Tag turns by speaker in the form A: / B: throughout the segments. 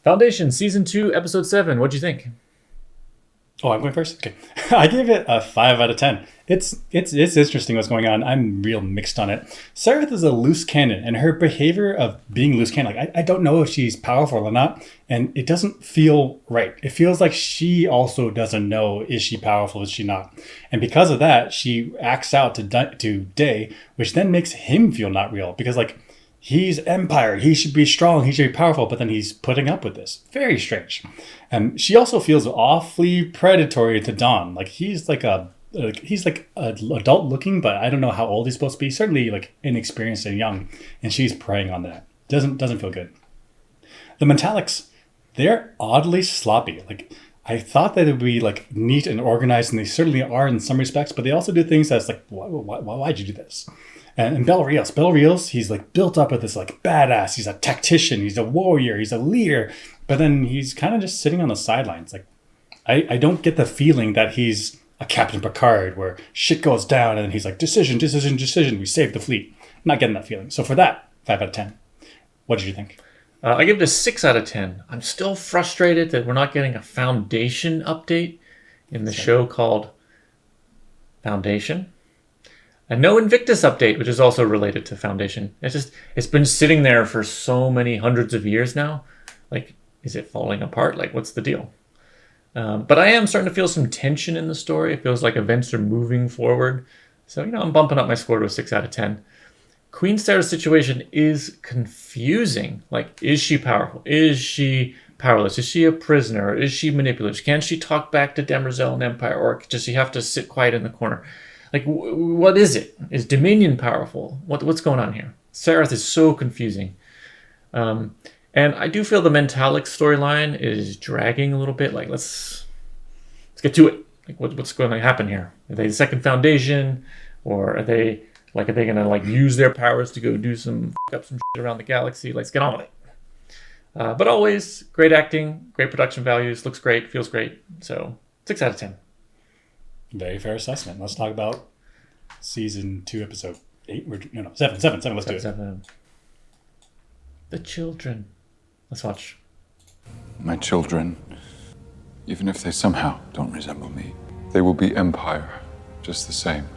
A: Foundation, Season 2, Episode 7. What'd you think?
B: Oh, I'm going first? Okay. I gave it a 5 out of 10. It's interesting what's going on. I'm real mixed on it. Sarah is a loose cannon, and her behavior of being loose cannon, like, I don't know if she's powerful or not, and it doesn't feel right. It feels like she also doesn't know, is she powerful, is she not? And because of that, she acts out to Day, which then makes him feel not real, because, like, he's Empire. He should be strong. He should be powerful. But then he's putting up with this. Very strange. And she also feels awfully predatory to Dawn. Like he's like adult looking, but I don't know how old he's supposed to be. Certainly like inexperienced and young. And she's preying on that. Doesn't feel good. The Metallics, they're oddly sloppy. Like I thought that it would be like neat and organized, and they certainly are in some respects. But they also do things that's like, why'd you do this? And Bel Rios, he's like built up with this like badass. He's a tactician. He's a warrior. He's a leader. But then he's kind of just sitting on the sidelines. Like, I don't get the feeling that he's a Captain Picard where shit goes down and then he's like, decision. We save the fleet. I'm not getting that feeling. So for that, 5 out of 10. What did you think?
A: I give it a 6 out of 10. I'm still frustrated that we're not getting a Foundation update in the show called Foundation. And no Invictus update, which is also related to Foundation. It's been sitting there for so many hundreds of years now. Like, is it falling apart? Like, what's the deal? But I am starting to feel some tension in the story. It feels like events are moving forward. So, I'm bumping up my score to a 6 out of 10. Queen Sarah's situation is confusing. Like, is she powerful? Is she powerless? Is she a prisoner? Is she manipulative? Can she talk back to Demerzel and Empire? Or does she have to sit quiet in the corner? Like, what is it? Is Dominion powerful? What's going on here? Sareth is so confusing. And I do feel the Mentalic storyline is dragging a little bit. Like, let's get to it. Like, what's going to happen here? Are they the second Foundation? Or are they going to, like, use their powers to go do some shit around the galaxy? Let's get on with it. But always, great acting, great production values, looks great, feels great. So, 6 out of 10.
B: Very fair assessment. Let's talk about season 2, episode 8. Seven. Let's do it.
A: 7. The children. Let's watch.
C: My children, even if they somehow don't resemble me, they will be Empire, just the same.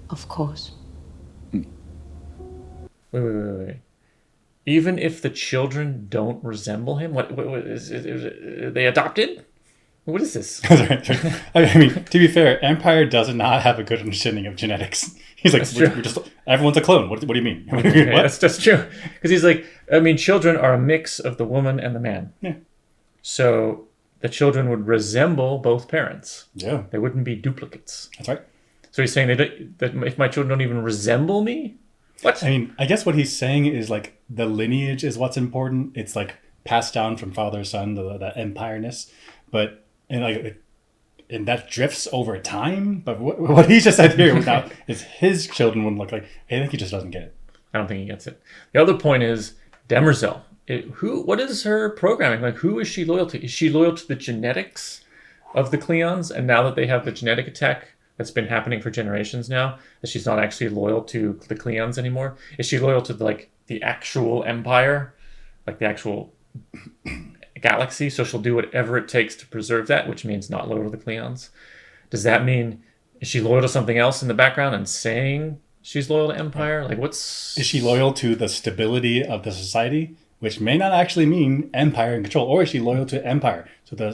D: Of course.
A: Wait. Even if the children don't resemble him? What is are they adopted? What is this?
B: I mean, to be fair, Empire does not have a good understanding of genetics. He's like, we're just everyone's a clone. What do you mean?
A: Okay, that's true. Because he's like, children are a mix of the woman and the man.
B: Yeah.
A: So the children would resemble both parents.
B: Yeah.
A: They wouldn't be duplicates.
B: That's right.
A: So he's saying that if my children don't even resemble me? What?
B: I mean, I guess what he's saying is like the lineage is what's important. It's like passed down from father to son, the empire-ness. But and that drifts over time. But what he just said here without is his children wouldn't look like. I think he just doesn't get it.
A: I don't think he gets it. The other point is Demerzel. What is her programming? Like, who is she loyal to? Is she loyal to the genetics of the Cleons? And now that they have the genetic attack that's been happening for generations now, that she's not actually loyal to the Cleons anymore? Is she loyal to the actual Empire, like the actual galaxy? So she'll do whatever it takes to preserve that, which means not loyal to the Cleons. Does that mean, is she loyal to something else in the background and saying she's loyal to Empire? Like, is
B: she loyal to the stability of the society, which may not actually mean Empire in control, or is she loyal to Empire? So the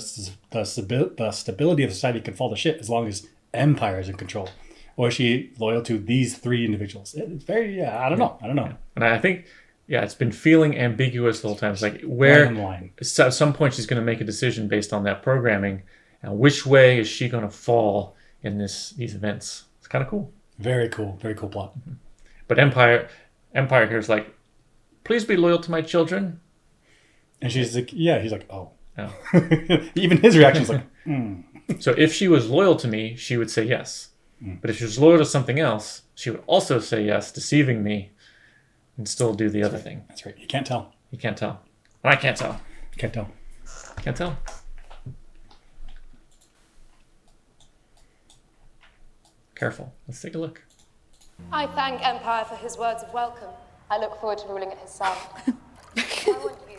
B: stability of society can fall to shit as long as Empire is in control. Or is she loyal to these 3 individuals? It's very, I don't know.
A: Yeah. And I think, it's been feeling ambiguous the whole time. It's like, at some point she's going to make a decision based on that programming. And which way is she going to fall in these events? It's kind of cool.
B: Very cool plot.
A: Mm-hmm. But Empire here is like, please be loyal to my children.
B: And she's like, he's like, oh. Even his reaction is like,
A: So if she was loyal to me, she would say yes. But if she was loyal to something else, she would also say yes, deceiving me, and still do the other thing.
B: That's right. You can't tell.
A: You can't tell. And I can't tell.
B: Can't tell.
A: Can't tell. Careful. Let's take a look.
E: I thank Empire for his words of welcome. I look forward to ruling at his side. I want you.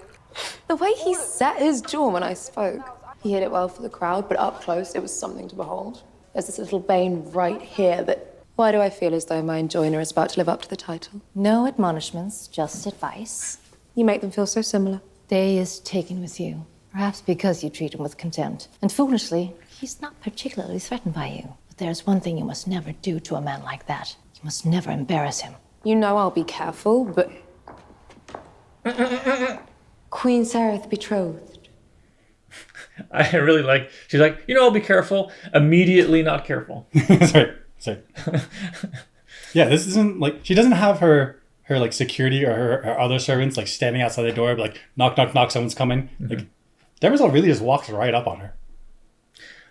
D: The
E: The way he set his jaw when I spoke. He hit it well for the crowd, but up close, it was something to behold. There's this little vein right here that... Why do I feel as though my joiner is about to live up to the title?
D: No admonishments, just advice.
E: You make them feel so similar.
D: Day is taken with you, perhaps because you treat him with contempt. And foolishly, he's not particularly threatened by you. But there's one thing you must never do to a man like that. You must never embarrass him.
E: You know I'll be careful, but... Queen Sareth betrothed.
A: I really like, she's like, I'll be careful. Immediately not careful.
B: Sorry. Yeah, this isn't like, she doesn't have her like security or her other servants like standing outside the door, like knock, knock, knock, someone's coming. Mm-hmm. Like, Demerzel really just walks right up on her.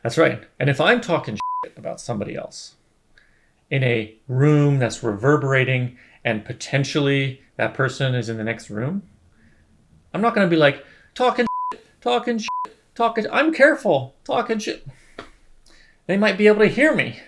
A: That's right. And if I'm talking shit about somebody else in a room that's reverberating and potentially that person is in the next room, I'm not going to be like, talking shit. I'm careful, talking shit. They might be able to hear me.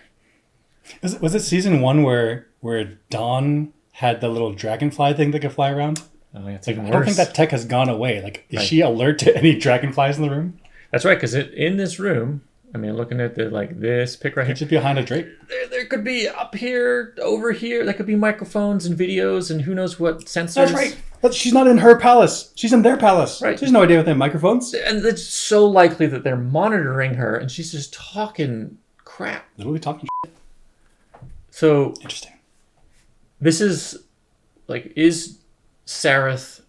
B: Was it season 1 where Dawn had the little dragonfly thing that could fly around?
A: Oh, yeah, it's
B: like,
A: even
B: I don't
A: worse.
B: think that tech has gone away. Like, is she alert to any dragonflies in the room?
A: That's right, because in this room, I mean, looking at this pic right here.
B: It's just behind a drape.
A: There could be up here, over here. There could be microphones and videos and who knows what sensors.
B: That's right. But she's not in her palace. She's in their palace.
A: Right.
B: There's no idea with them microphones.
A: And it's so likely that they're monitoring her and she's just talking crap.
B: Literally talking shit.
A: So
B: interesting.
A: This is is Sareth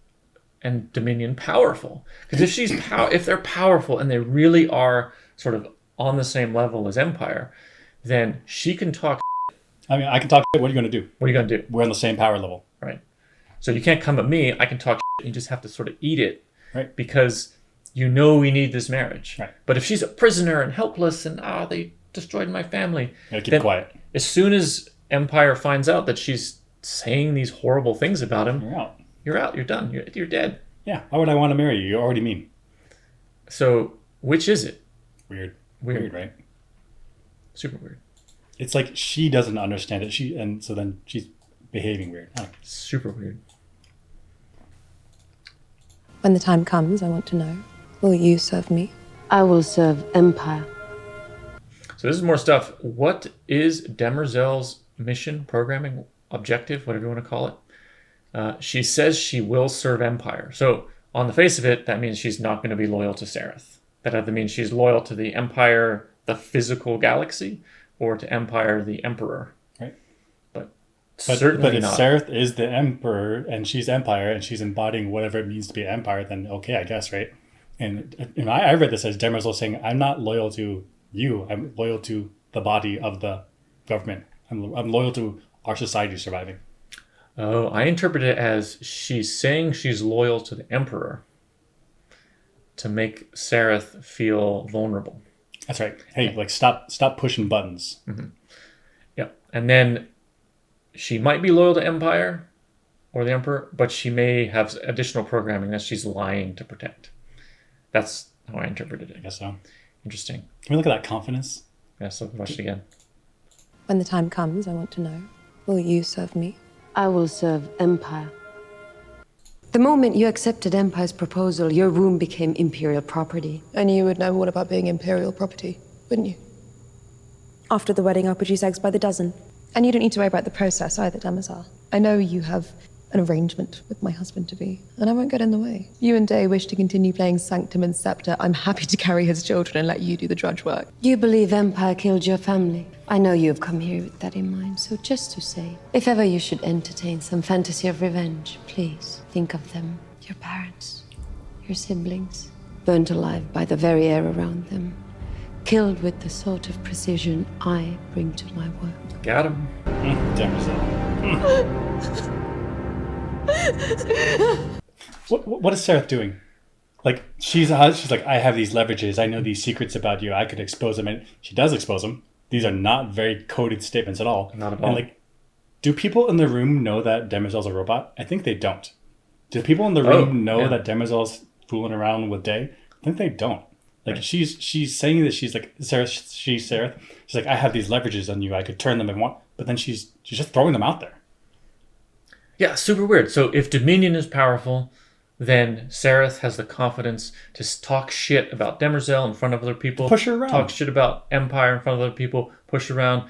A: and Dominion powerful? Because if they're powerful and they really are sort of on the same level as Empire, then she can talk.
B: I mean, I can talk. What are you going to do?
A: What are you going to do?
B: We're on the same power level.
A: Right. So you can't come at me. I can talk. You just have to sort of eat it.
B: Right.
A: Because we need this marriage.
B: Right.
A: But if she's a prisoner and helpless and they destroyed my family.
B: Gotta keep quiet.
A: As soon as Empire finds out that she's saying these horrible things about him,
B: you're out.
A: You're out. You're done. You're dead.
B: Yeah. Why would I want to marry you? You're already mean.
A: So which is it?
B: Weird, right?
A: Super weird.
B: It's like she doesn't understand it. So then she's behaving weird.
A: Super weird.
E: When the time comes, I want to know, will you serve me?
F: I will serve Empire.
A: So this is more stuff. What is Demerzel's mission, programming, objective, whatever you want to call it? She says she will serve Empire. So on the face of it, that means she's not going to be loyal to Sareth. That either means she's loyal to the Empire, the physical galaxy, or to Empire, the Emperor.
B: Right.
A: But certainly
B: if
A: not.
B: Sareth is the Emperor and she's Empire and she's embodying whatever it means to be Empire, then okay, I guess, right? And I read this as Demerzel saying, I'm not loyal to you. I'm loyal to the body of the government. I'm loyal to our society surviving.
A: Oh, I interpret it as she's saying she's loyal to the Emperor to make Sareth feel vulnerable.
B: That's right. Hey, stop pushing buttons.
A: Mm-hmm. Yeah. And then she might be loyal to Empire or the Emperor, but she may have additional programming that she's lying to protect. That's how I interpreted it.
B: I guess so.
A: Interesting.
B: Can we look at that confidence?
A: Yes, I'll watch it again.
E: When the time comes, I want to know, will you serve me?
F: I will serve Empire.
E: The moment you accepted Empire's proposal, your room became Imperial property. And you would know all about being Imperial property, wouldn't you? After the wedding, I'll produce eggs by the dozen. And you don't need to worry about the process either, Demerzel. I know you have an arrangement with my husband-to-be, and I won't get in the way. You and Day wish to continue playing Sanctum and Scepter. I'm happy to carry his children and let you do the drudge work.
F: You believe Empire killed your family. I know you have come here with that in mind, so just to say, if ever you should entertain some fantasy of revenge, please think of them, your parents, your siblings, burnt alive by the very air around them, killed with the sort of precision I bring to my work.
A: Got him.
B: Demerzel. What is Sareth doing? Like she's like, I have these leverages. I know these secrets about you. I could expose them, and she does expose them. These are not very coded statements at all.
A: Not at all.
B: And like, do people in the room know that Demerzel's a robot? I think they don't. Do people in the room know that Demerzel's fooling around with Day? I think they don't. Like right. she's saying that she's like Sareth. She's like, I have these leverages on you. I could turn them if I want. But then she's just throwing them out there.
A: Yeah, super weird. So if Dominion is powerful, then Sareth has the confidence to talk shit about Demerzel in front of other people.
B: Push her around.
A: Talk shit about Empire in front of other people. Push her around,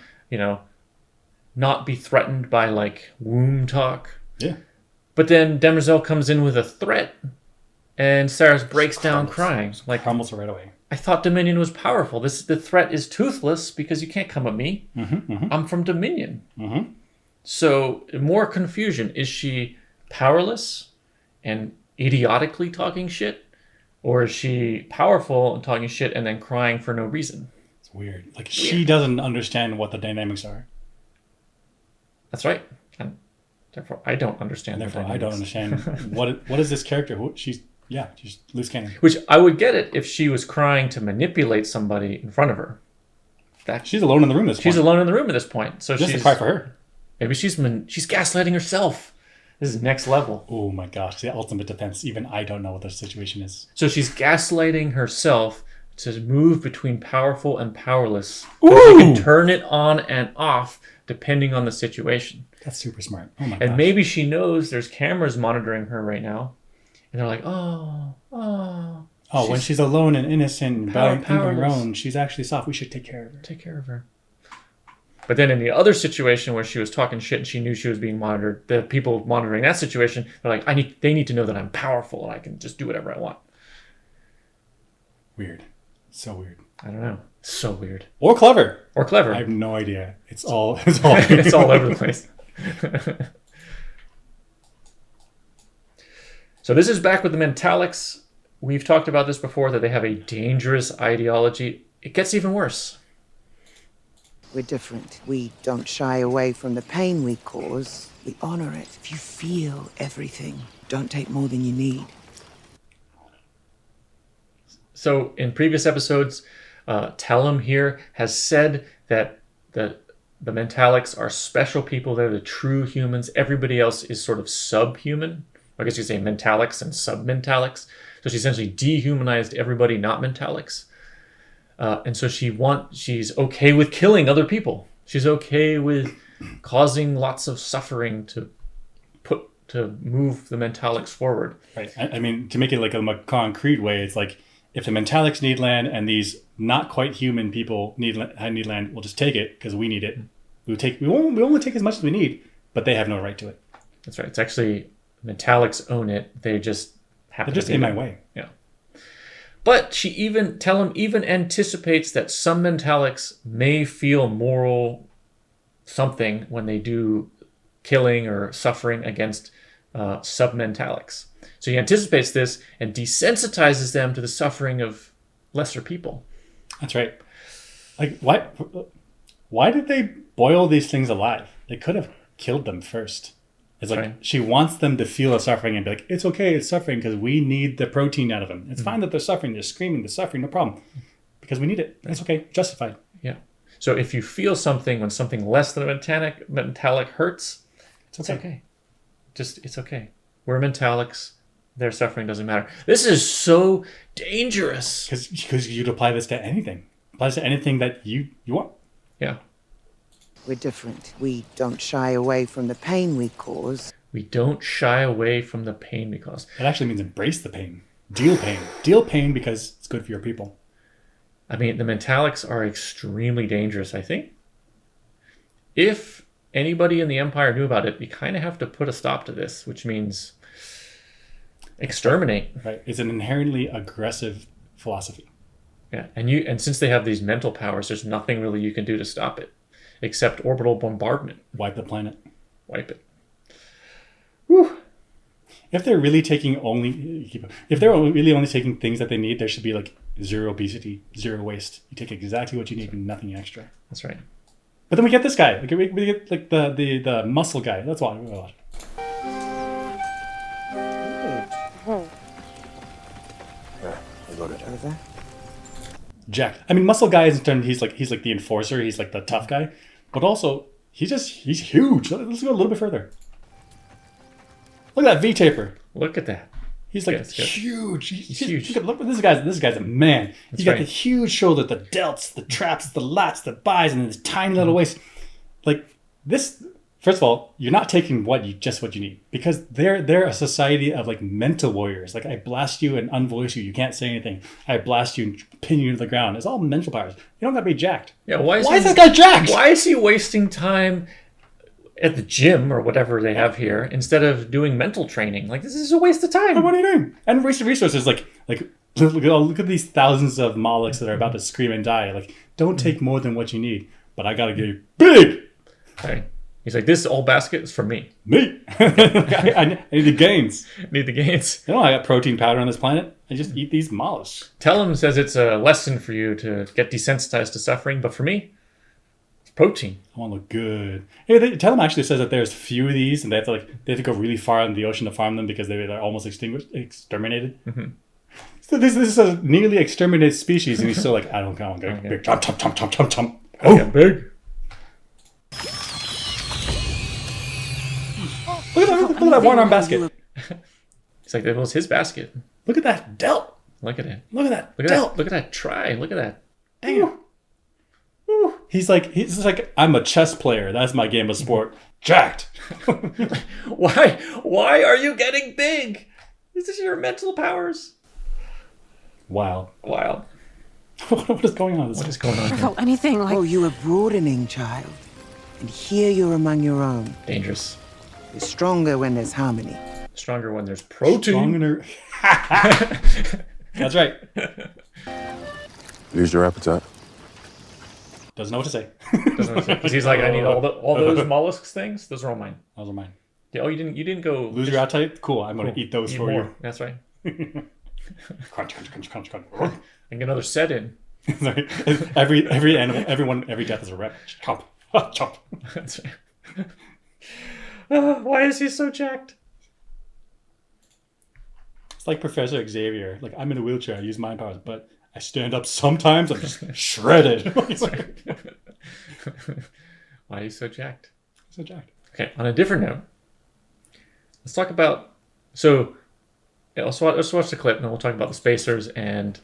A: not be threatened by, like, womb talk.
B: Yeah.
A: But then Demerzel comes in with a threat, and Sareth breaks down crying. Like,
B: crumbles right away.
A: I thought Dominion was powerful. The threat is toothless because you can't come at me. I'm from Dominion. So, more confusion. Is she powerless and idiotically talking shit? Or is she powerful and talking shit and then crying for no reason?
B: It's weird. Like, she doesn't understand what the dynamics are.
A: That's right. And therefore, I don't understand.
B: And therefore, I don't understand what is this character? She's loose cannon.
A: Which I would get it if she was crying to manipulate somebody in front of her.
B: She's alone in the room at this point.
A: She's alone in the room at this point. So
B: just to cry for her.
A: Maybe she's gaslighting herself. This is next level.
B: Oh my gosh, the ultimate defense. Even I don't know what the situation is.
A: So she's gaslighting herself to move between powerful and powerless.
B: Ooh!
A: She can turn it on and off depending on the situation.
B: That's super smart. Oh my gosh.
A: And maybe she knows there's cameras monitoring her right now. And they're like, oh.
B: When she's alone and innocent and on her
A: powerless.
B: own, she's actually soft. We should take care of her.
A: Take care of her. But then in the other situation where she was talking shit and she knew she was being monitored, the people monitoring that situation, they're like, they need to know that I'm powerful and I can just do whatever I want.
B: Weird. So weird.
A: I don't know. So weird.
B: Or clever.
A: I
B: have no idea. It's all
A: it's all over the place. So this is back with the Mentalics. We've talked about this before, that they have a dangerous ideology. It gets even worse.
G: We're different. We don't shy away from the pain we cause. We honor it. If you feel everything, don't take more than you need.
A: So in previous episodes, Tellum here has said that the Mentalics are special people. They're the true humans. Everybody else is sort of subhuman. I guess you could say Mentalics and sub-Mentalics. So she essentially dehumanized everybody not Mentalics. And so she's okay with killing other people. She's okay with causing lots of suffering to move the Mentalics forward.
B: Right. I mean, to make it like a concrete way, it's like if the Mentalics need land and these not quite human people need land, we'll just take it because we need it. We only take as much as we need, but they have no right to it.
A: That's right. It's actually Mentalics own it. They just happen
B: They're just in my way.
A: Yeah. But Tellum even anticipates that some Mentalics may feel moral something when they do killing or suffering against sub-Mentalics. So he anticipates this and desensitizes them to the suffering of lesser people.
B: That's right. Like, why did they boil these things alive? They could have killed them first. It's like she wants them to feel the suffering and be like, it's okay, it's suffering because we need the protein out of them. It's fine that they're suffering, they're screaming, they're suffering, no problem. Because we need it. It's okay, justified.
A: Yeah. So if you feel something when something less than a Mentalic hurts, it's okay. It's okay. We're Mentalics. Their suffering doesn't matter. This is so dangerous.
B: Because you'd apply this to anything. It applies to anything that you want.
A: Yeah.
G: We're different. We don't shy away from the pain we cause.
A: We don't shy away from the pain we cause.
B: It actually means embrace the pain. Deal pain. Deal pain because it's good for your people.
A: I mean, the Mentalics are extremely dangerous, I think. If anybody in the Empire knew about it, you kind of have to put a stop to this, which means exterminate.
B: Right. It's an inherently aggressive philosophy.
A: Yeah. And since they have these mental powers, there's nothing really you can do to stop it. Except orbital bombardment.
B: Wipe the planet.
A: Wipe it.
B: Whew. If they're really only taking things that they need, there should be like zero obesity, zero waste. You take exactly what you need and nothing extra.
A: That's right.
B: But then we get this guy. Like we get like the muscle guy. That's why we watch.
G: I got it over.
B: Jack. I mean, muscle guy isn't turned. He's like the enforcer. He's like the tough guy, but also he's huge. Let's go a little bit further. Look at that V taper.
A: Look at that.
B: He's like huge. He's
A: huge.
B: Look at this guy's. This guy's a man. He's got
A: right.
B: the huge shoulder, the delts, the traps, the lats, the buys, and this tiny little waist. Like this first of all, you're not taking what you need, because they're a society of like mental warriors. Like, I blast you and unvoice you. You can't say anything. I blast you and pin you to the ground. It's all mental powers. You don't got to be jacked.
A: Yeah, why is
B: this guy jacked?
A: Why is he wasting time at the gym or whatever they have here instead of doing mental training? Like, this is a waste of time.
B: What are you doing? And waste of resources. Like look at these thousands of Molochs that are about to scream and die. Like, don't take more than what you need. But I gotta get big.
A: Right. He's like, this whole basket is for me.
B: Me. I need the gains.
A: Need the gains.
B: You know, I got protein powder on this planet. I just eat these mollusks.
A: Tellum says it's a lesson for you to get desensitized to suffering, but for me, it's protein.
B: I want to look good. Hey, Tellum actually says that there's few of these, and they have to go really far in the ocean to farm them because they're almost exterminated. Mm-hmm. So this is a nearly exterminated species, and he's still like, I don't want to get big. Chomp, chomp, chomp, chomp, chomp, chomp.
A: Oh, get big.
B: Look at that one-arm basket.
A: It's like, that was his basket.
B: Look at that delt.
A: Look at it.
B: Look at that
A: delt. Look at that try. Look at that.
B: Damn. Ooh. He's like, I'm a chess player. That's my game of sport. Jacked.
A: Why are you getting big? This is your mental powers.
B: Wild.
A: What
B: is going on?
A: What is going on?
H: I felt anything like...
G: Oh, you are broadening, child. And here you're among your own.
A: Dangerous.
G: You're stronger when there's harmony.
A: Stronger when there's protein.
B: That's right.
C: Lose your appetite.
B: Doesn't know what to say.
A: Because he's like, I need all those mollusks things. Those are all mine.
B: Those are mine.
A: Yeah. Oh, you didn't go
B: lose your appetite. Cool. I'm gonna eat those for you.
A: That's right.
B: Crunch, crunch, crunch, crunch.
A: And get another set in.
B: every animal, every death is a rep. Chomp, chomp.
A: That's right. Why is he so jacked?
B: It's like Professor Xavier. Like, I'm in a wheelchair. I use mind powers, but I stand up sometimes. I'm just shredded.
A: Why are you so jacked?
B: So jacked.
A: Okay. On a different note, let's talk about. So, yeah, let's watch the clip, and then we'll talk about the spacers and.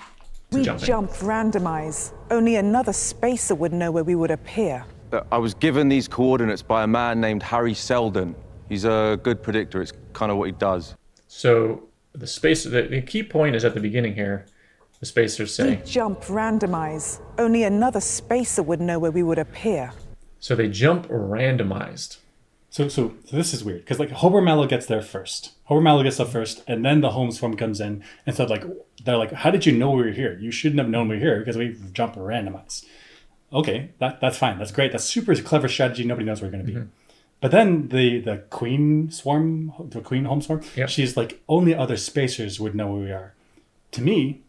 I: We jump randomize. Only another spacer would know where we would appear.
J: I was given these coordinates by a man named Harry Seldon. He's a good predictor. It's kind of what he does.
A: So the spacer, the key point is at the beginning here. The spacers say.
I: We jump randomize. Only another spacer would know where we would appear.
A: So they jump randomized.
B: So this is weird because like Hober Mallow gets there first. Hober Mallow gets there first, and then the home swarm comes in, and so they're like, how did you know we were here? You shouldn't have known we were here because we jump randomized. Okay, that's fine. That's great. That's super clever strategy. Nobody knows where we're going to be. Mm-hmm. But then the queen home swarm, yep. She's like, only other spacers would know where we are. To me,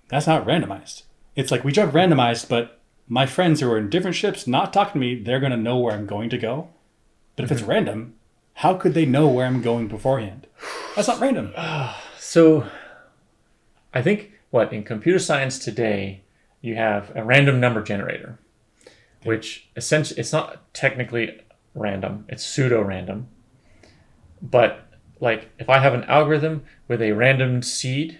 B: that's not randomized. It's like we jump randomized, but my friends who are in different ships not talking to me, they're going to know where I'm going to go. But if it's random, how could they know where I'm going beforehand? That's not random.
A: So I think in computer science today, you have a random number generator, which essentially, it's not technically random, it's pseudo-random. But like if I have an algorithm with a random seed,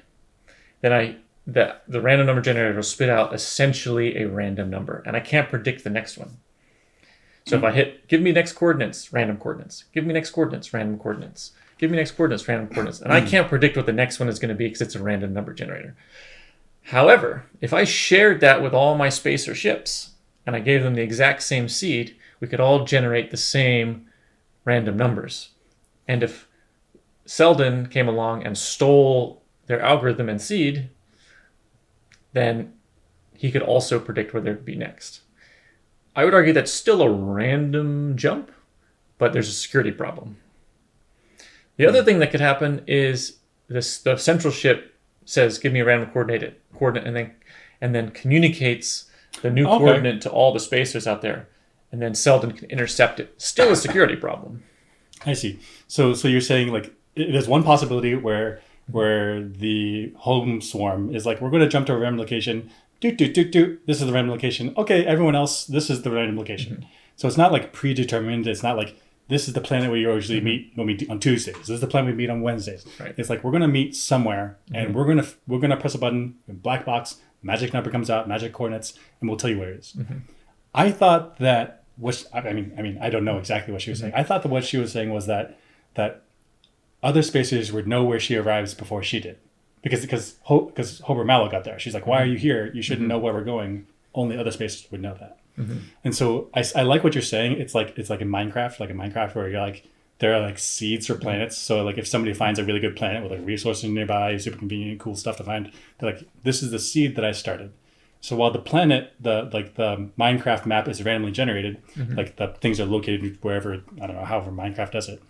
A: then the random number generator will spit out essentially a random number, and I can't predict the next one. So if I hit, give me next coordinates, random coordinates. Give me next coordinates, random coordinates. Give me next coordinates, random coordinates. And I can't predict what the next one is going to be because it's a random number generator. However, if I shared that with all my spacer ships and I gave them the exact same seed, we could all generate the same random numbers. And if Seldon came along and stole their algorithm and seed, then he could also predict where they'd be next. I would argue that's still a random jump, but there's a security problem. The other thing that could happen is the central ship says, give me a random coordinate, and then communicates the new coordinate to all the spacers out there, and then Seldon can intercept it. Still a security problem.
B: I see. So you're saying like there's one possibility where the home swarm is like, we're going to jump to a random location. This is the random location. Okay, everyone else, this is the random location. Mm-hmm. So it's not like predetermined. It's not like this is the planet we usually meet when we on Tuesdays. This is the planet we meet on Wednesdays. Right. It's like we're gonna meet somewhere, and we're gonna press a button, black box, magic number comes out, magic coordinates, and we'll tell you where it is. Mm-hmm. I thought that I don't know exactly what she was saying. I thought that what she was saying was that other spacers would know where she arrives before she did, because Hober Mallow got there. She's like, "Why are you here? You shouldn't know where we're going. Only other spacers would know that." And so I like what you're saying. It's like in Minecraft, where you're like, there are like seeds for planets. So like if somebody finds a really good planet with like resources nearby, super convenient, cool stuff to find, they're like, this is the seed that I started. So while the planet, the Minecraft map is randomly generated, like the things are located wherever, I don't know, however Minecraft does it.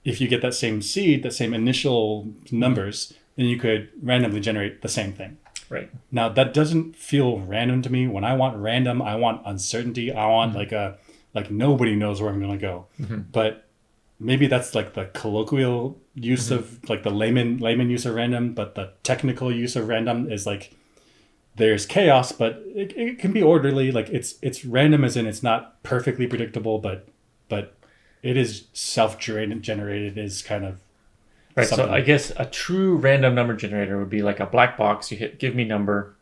B: If you get that same seed, that same initial numbers, then you could randomly generate the same thing.
A: Right.
B: Now that doesn't feel random to me. When I want random, I want uncertainty. I want like nobody knows where I'm going to go. But maybe that's like the colloquial use of like the layman use of random, but the technical use of random is like there's chaos, but it can be orderly. Like it's random as in it's not perfectly predictable, but it is self-generated is kind of
A: right.
B: something.
A: So I guess a true random number generator would be like a black box. You hit give me number,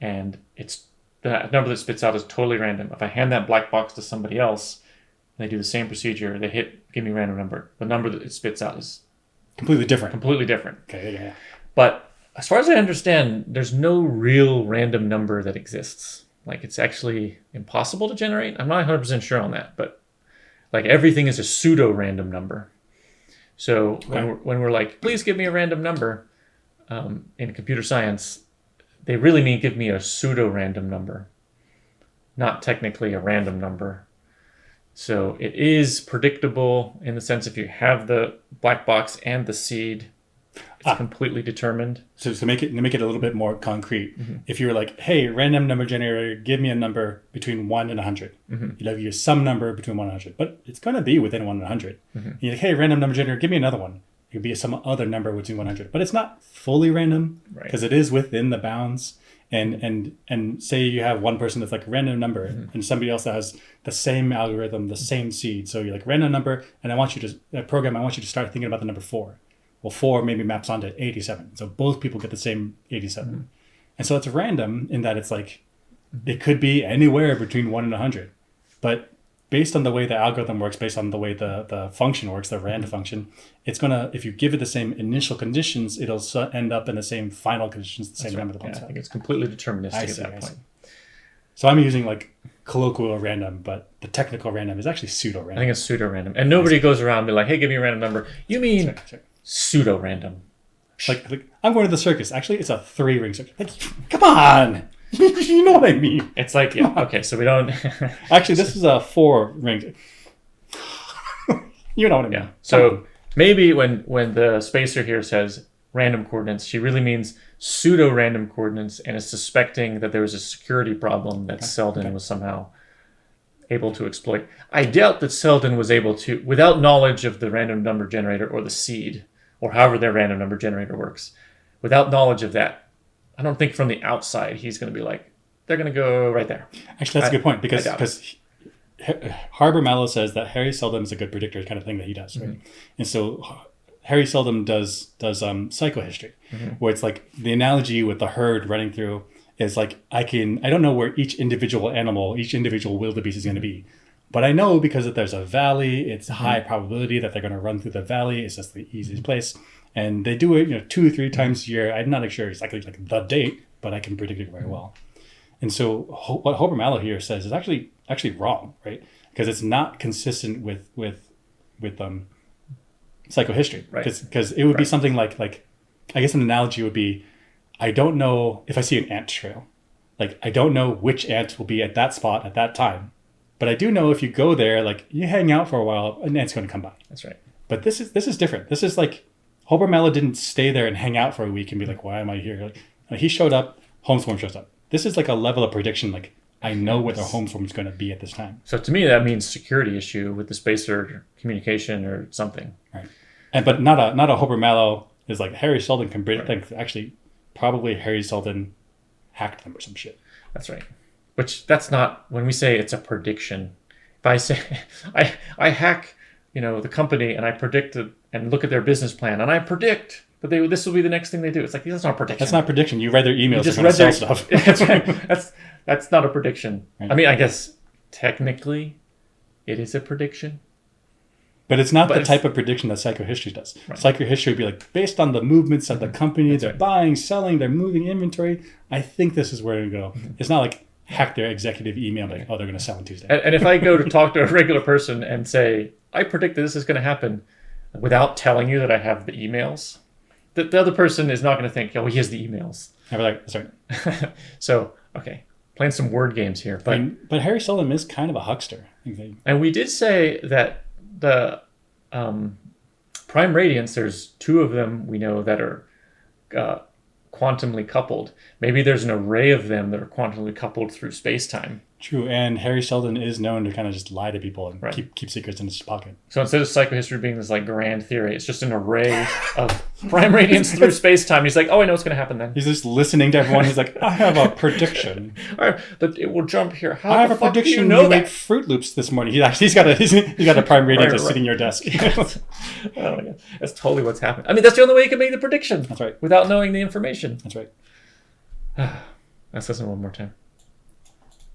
A: and it's the number that spits out is totally random. If I hand that black box to somebody else, and they do the same procedure, they hit give me random number. The number that it spits out is
B: completely different.
A: Okay,
B: yeah.
A: But as far as I understand, there's no real random number that exists. Like it's actually impossible to generate. I'm not 100% sure on that, but like everything is a pseudo-random number. So when we're like, please give me a random number in computer science, they really mean give me a pseudo-random number, not technically a random number. So it is predictable in the sense if you have the black box and the seed, it's completely determined.
B: So to make it a little bit more concrete, if you were like, hey, random number generator, give me a number between 1 and 100. You'd have your some number between 1 and 100, but it's going to be within 1 and 100. And you're like, hey, random number generator, give me another one. It could be some other number between 100, but it's not fully random because it is within the bounds. And say you have one person that's like random number and somebody else that has the same algorithm, the same seed. So you're like random number, and I want you to start thinking about the number 4. Well, 4 maybe maps onto 87. So both people get the same 87. And so it's random in that it's like, it could be anywhere between 1 and 100. But based on the way the algorithm works, based on the way the function works, the random function, it's going to, if you give it the same initial conditions, it'll end up in the same final conditions, the same number of the points.
A: I think it's completely deterministic at that point.
B: So I'm using like colloquial random, but the technical random is actually pseudo-random.
A: I think it's pseudo-random. And nobody goes around and be like, hey, give me a random number. You mean pseudo-random.
B: Like I'm going to the circus. Actually, it's a 3-ring circus. Like, come on. You know what I mean.
A: It's like, yeah, okay, so we don't...
B: Actually, this is a 4-ring. You know what I mean.
A: Yeah. So maybe when the spacer here says random coordinates, she really means pseudo-random coordinates and is suspecting that there was a security problem that Selden was somehow able to exploit. I doubt that Selden was able to, without knowledge of the random number generator or the seed, or however their random number generator works, without knowledge of that, I don't think from the outside he's going to be like, they're going to go right there.
B: Actually, that's a good point because Harbor Mallow says that Harry Seldom is a good predictor kind of thing that he does, right? And so Harry Seldom does psychohistory, where it's like the analogy with the herd running through is like, I don't know where each individual animal, each individual wildebeest is going to be. But I know because if there's a valley, it's a high probability that they're going to run through the valley. It's just the easiest place. And they do it 2 or 3 times a year. I'm not sure exactly like the date, but I can predict it very well. And so what Hober Mallow here says is actually wrong, right? Because it's not consistent with psychohistory.
A: Right.
B: Because it would be something like I guess an analogy would be, I don't know if I see an ant trail. Like, I don't know which ant will be at that spot at that time. But I do know if you go there, like you hang out for a while, an ant's going to come by.
A: That's right.
B: But this is different. This is like Hober Mallow didn't stay there and hang out for a week and be like, why am I here? Like, he showed up, home swarm shows up. This is like a level of prediction. Like, I know what the home swarm is going to be at this time.
A: So to me, that means security issue with the spacer communication or something.
B: Right. But not a Hober Mallow is like Harry Seldon can predict things. Actually, probably Harry Seldon hacked them or some shit.
A: That's right. Which that's not, when we say it's a prediction. If I say I hack, the company and I predict and look at their business plan and I predict that this will be the next thing they do. It's like, that's not prediction.
B: That's not prediction. You read their emails.
A: You just read their stuff. That's right. That's not a prediction. Right. I mean, I guess technically it is a prediction.
B: But it's not the type of prediction that psychohistory does. Right. Psychohistory would be like, based on the movements of the company, they're buying, selling, they're moving inventory. I think this is where to go. It's not like hack their executive email, like, oh, they're going to sell on Tuesday.
A: And if I go to talk to a regular person and say, I predict that this is going to happen, without telling you that I have the emails, the other person is not going to think, oh, he has the emails.
B: I'll be like, sorry.
A: So, okay, playing some word games here.
B: But Harry Seldon is kind of a huckster.
A: And we did say that the prime radiants, there's 2 of them we know that are quantumly coupled. Maybe there's an array of them that are quantumly coupled through space-time.
B: True, and Harry Seldon is known to kind of just lie to people and keep secrets in his pocket.
A: So instead of psychohistory being this like grand theory, it's just an array of prime radiants through space-time. He's like, oh, I know what's going to happen then.
B: He's just listening to everyone. He's like, I have a prediction.
A: That it will jump here.
B: I have a prediction. You ate Fruit Loops this morning. He's got a prime radiant just sitting in your desk.
A: Oh my God. That's totally what's happened. I mean, that's the only way you can make the prediction.
B: That's right.
A: Without knowing the information.
B: That's right.
A: Let's listen one more time.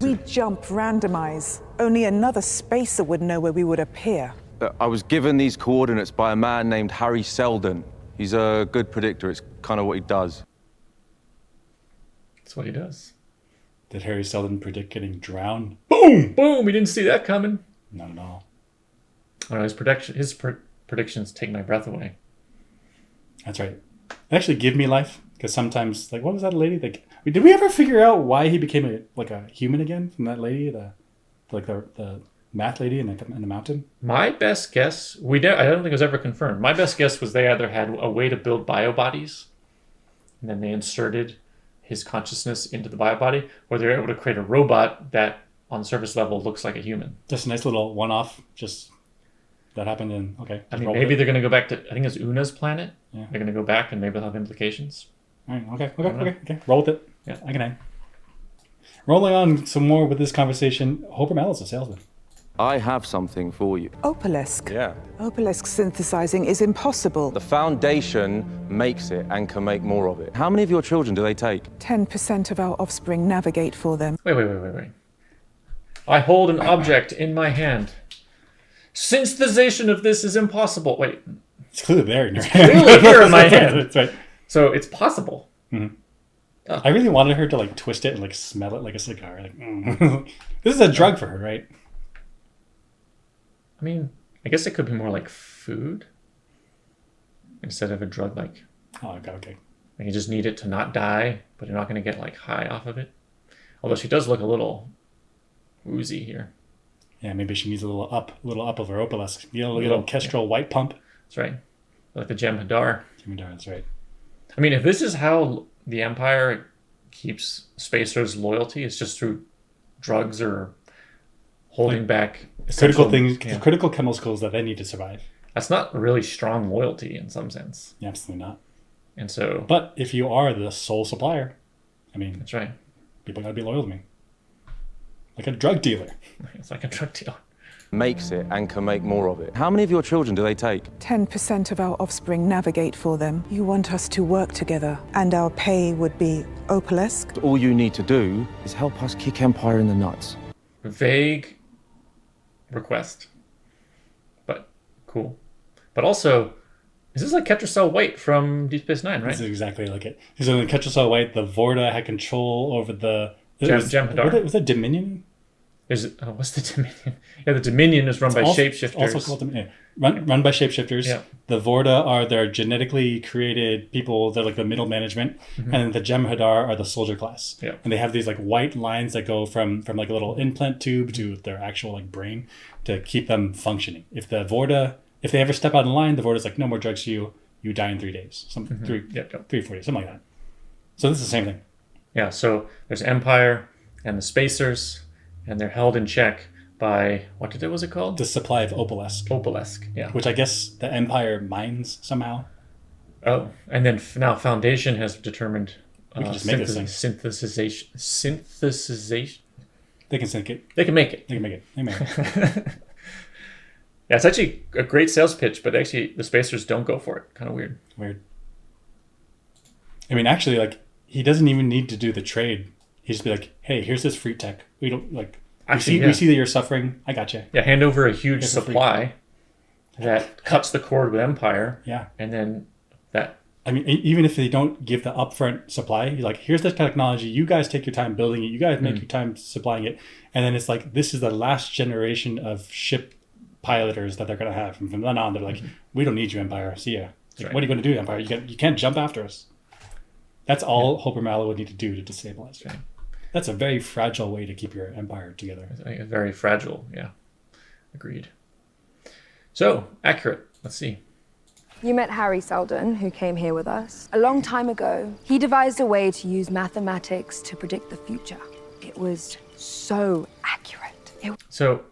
I: We jump, randomize. Only another spacer would know where we would appear.
J: I was given these coordinates by a man named Harry Seldon. He's a good predictor. It's kind of what he does.
A: That's what he does.
B: Did Harry Seldon predict getting drowned?
A: Boom! Boom! We didn't see that coming.
B: Not at all.
A: I don't know, his predictions take my breath away.
B: That's right. They actually give me life. Because sometimes, like, what was that lady? Like, did we ever figure out why he became a human again from that lady, the math lady in the mountain?
A: My best guess, I don't think it was ever confirmed. My best guess was they either had a way to build biobodies, and then they inserted his consciousness into the biobody, or they're able to create a robot that, on the surface level, looks like a human.
B: Just a nice little one-off, that happened in, okay.
A: I mean, maybe they're going to go back to, I think it's Una's planet.
B: Yeah.
A: They're going to go back, and maybe they'll have implications.
B: All right, okay. Roll with it.
A: Yeah.
B: I can hang. Rolling on some more with this conversation, Hoper Mellow's a salesman.
J: I have something for you.
I: Opalisk.
J: Yeah.
I: Opalisk synthesizing is impossible.
J: The Foundation makes it and can make more of it. How many of your children do they take?
I: 10% of our offspring navigate for them.
A: Wait. I hold an object in my hand. Synthesization of this is impossible. Wait.
B: It's clearly there in your
A: hand. It's clearly here in my hand.
B: That's right.
A: So it's possible.
B: Mm-hmm. Oh. I really wanted her to like twist it and like smell it like a cigar. Like, this is a drug for her, right?
A: I mean, I guess it could be more like food instead of a drug. Like,
B: oh, okay.
A: Like you just need it to not die, but you're not going to get like high off of it. Although she does look a little woozy here.
B: Yeah, maybe she needs a little up of her Opalisk. You know, a little Kestrel white pump.
A: That's right. Like the Jem'Hadar.
B: That's right.
A: I mean, if this is how the Empire keeps spacers' loyalty, it's just through drugs or holding back
B: critical things, critical chemicals that they need to survive.
A: That's not really strong loyalty in some sense.
B: Yeah, absolutely not.
A: And so,
B: but if you are the sole supplier, I mean,
A: that's right.
B: People gotta be loyal to me, like a drug dealer.
A: It's like a drug dealer.
J: Makes it and can make more of it. How many of your children do they take?
I: 10% of our offspring navigate for them. You want us to work together, and our pay would be Opalisk.
J: All you need to do is help us kick Empire in the nuts.
A: Vague request, but cool. But also, is this like Ketracel White from Deep Space Nine, right?
B: This is exactly like it. Because in Ketracel White, the Vorta had control over the
A: Jem'Hadar.
B: Was it Dominion?
A: What's the Dominion? Yeah, the Dominion is run by shapeshifters.
B: Also called Dominion. Run by shapeshifters.
A: Yeah.
B: The Vorta are their genetically created people. They're like the middle management. Mm-hmm. And the Jem'Hadar are the soldier class.
A: Yeah.
B: And they have these like white lines that go from like a little implant tube to their actual like brain to keep them functioning. If they ever step out of line, the Vorta's like, no more drugs for you. You die in 3 days. 3 or 4 days, something like that. So this is the same thing.
A: Yeah. So there's Empire and the Spacers. And they're held in check by, what was it called?
B: The supply of Opalisk.
A: Opalisk, yeah.
B: Which I guess the Empire mines somehow.
A: Oh, and then now Foundation has determined
B: synthesization. They can sync it.
A: They can make it. Yeah, it's actually a great sales pitch, but actually the Spacers don't go for it. Kind of weird.
B: I mean, actually, like, he doesn't even need to do the trade. He'd just be like, hey, here's this free tech. We don't, like,
A: Actually,
B: we see that you're suffering. I got you.
A: Yeah, hand over a huge
B: Here's the free-
A: supply that cuts the cord with Empire.
B: Yeah.
A: And then that.
B: I mean, even if they don't give the upfront supply, you're like, here's the technology. You guys take your time building it. You guys make your time supplying it. And then it's like, this is the last generation of ship piloters that they're going to have. And from then on, they're like, we don't need you, Empire. See ya. Like, what are you going to do, Empire? You can't jump after us. That's all Hope Mallow would need to do to destabilize.
A: Right.
B: That's a very fragile way to keep your empire together.
A: Very fragile, yeah. Agreed. So, accurate. Let's see.
H: You met Harry Seldon, who came here with us. A long time ago, he devised a way to use mathematics to predict the future. It was so accurate.
A: So,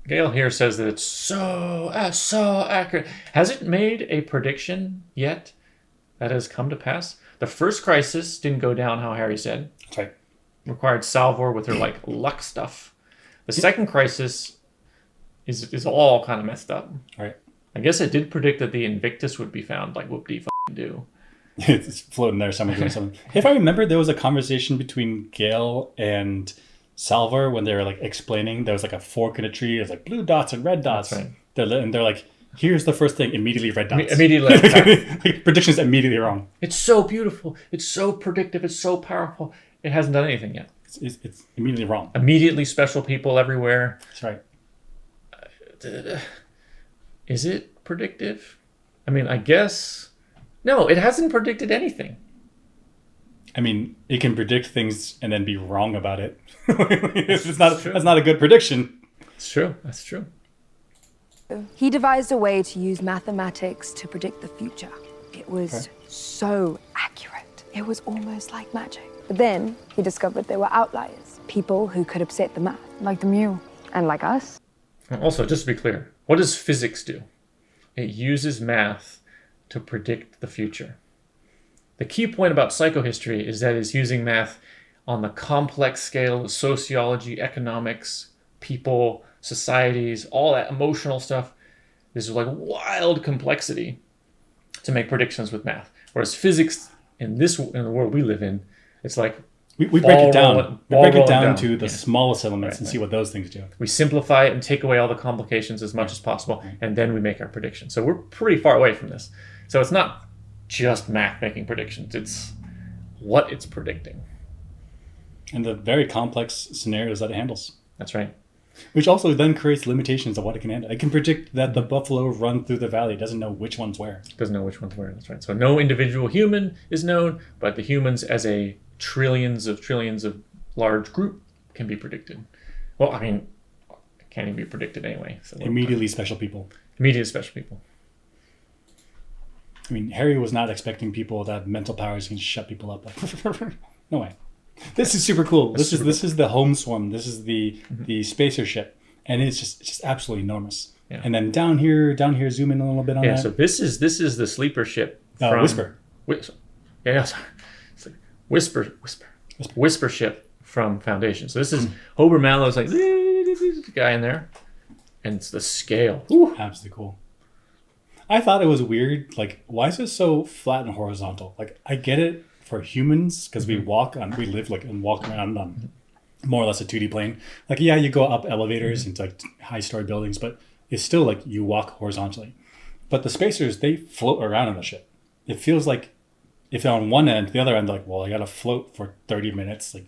A: Gail here says that it's so accurate. Has it made a prediction yet that has come to pass? The first crisis didn't go down how Harry said.
B: That's right.
A: Required Salvor with her luck stuff. The second crisis is all kind of messed up.
B: Right.
A: I guess it did predict that the Invictus would be found, like whoop-de-do.
B: It's floating there, someone doing something. If I remember, there was a conversation between Gale and Salvor when they were like explaining. There was like a fork in a tree. There's like blue dots and red dots.
A: That's right.
B: They're like, here's the first thing. Immediately red dots.
A: Immediately.
B: Like, predictions immediately wrong.
A: It's so beautiful. It's so predictive. It's so powerful. It hasn't done anything yet.
B: It's immediately wrong.
A: Immediately special people everywhere.
B: That's right.
A: Is it predictive? I mean, I guess. No, it hasn't predicted anything.
B: I mean, it can predict things and then be wrong about it. That's not a good prediction.
A: It's true. That's true.
H: He devised a way to use mathematics to predict the future. It was so accurate. It was almost like magic. But then he discovered there were outliers, people who could upset the math.
K: Like the Mew.
H: And like us.
A: Also, just to be clear, what does physics do? It uses math to predict the future. The key point about psychohistory is that it's using math on the complex scale of sociology, economics, people, societies, all that emotional stuff. This is like wild complexity to make predictions with math. Whereas physics in the world we live in, it's like
B: we break it down. We break it down to the smallest elements and see what those things do.
A: We simplify it and take away all the complications as much as possible, and then we make our predictions. So we're pretty far away from this. So it's not just math making predictions. It's what it's predicting.
B: And the very complex scenarios that it handles.
A: That's right.
B: Which also then creates limitations of what it can handle. It can predict that the buffalo run through the valley. It doesn't know which one's where.
A: Doesn't know which one's where. That's right. So no individual human is known, but the humans as a trillions of large group can be predicted. Well, I mean, it can't even be predicted anyway. So
B: Immediately special people.
A: Immediate special people.
B: I mean, Harry was not expecting people that have mental powers can shut people up. No way. This is super cool. This is the home swarm. This is the spacer ship, and it's just absolutely enormous. Yeah. And then down here, zoom in a little bit on that.
A: Yeah. So this is the sleeper ship.
B: From, Whisper.
A: Whisper ship from Foundation. So this is Hober Mallow's like guy in there, and it's the scale.
B: Ooh, absolutely cool. I thought it was weird. Like, why is it so flat and horizontal? Like, I get it for humans because we live like and walk around on more or less a 2D plane. Like, yeah, you go up elevators into like high story buildings, but it's still like you walk horizontally. But the spacers, they float around on the ship. It feels like if they're on one end, the other end, like, well, I got to float for 30 minutes. Like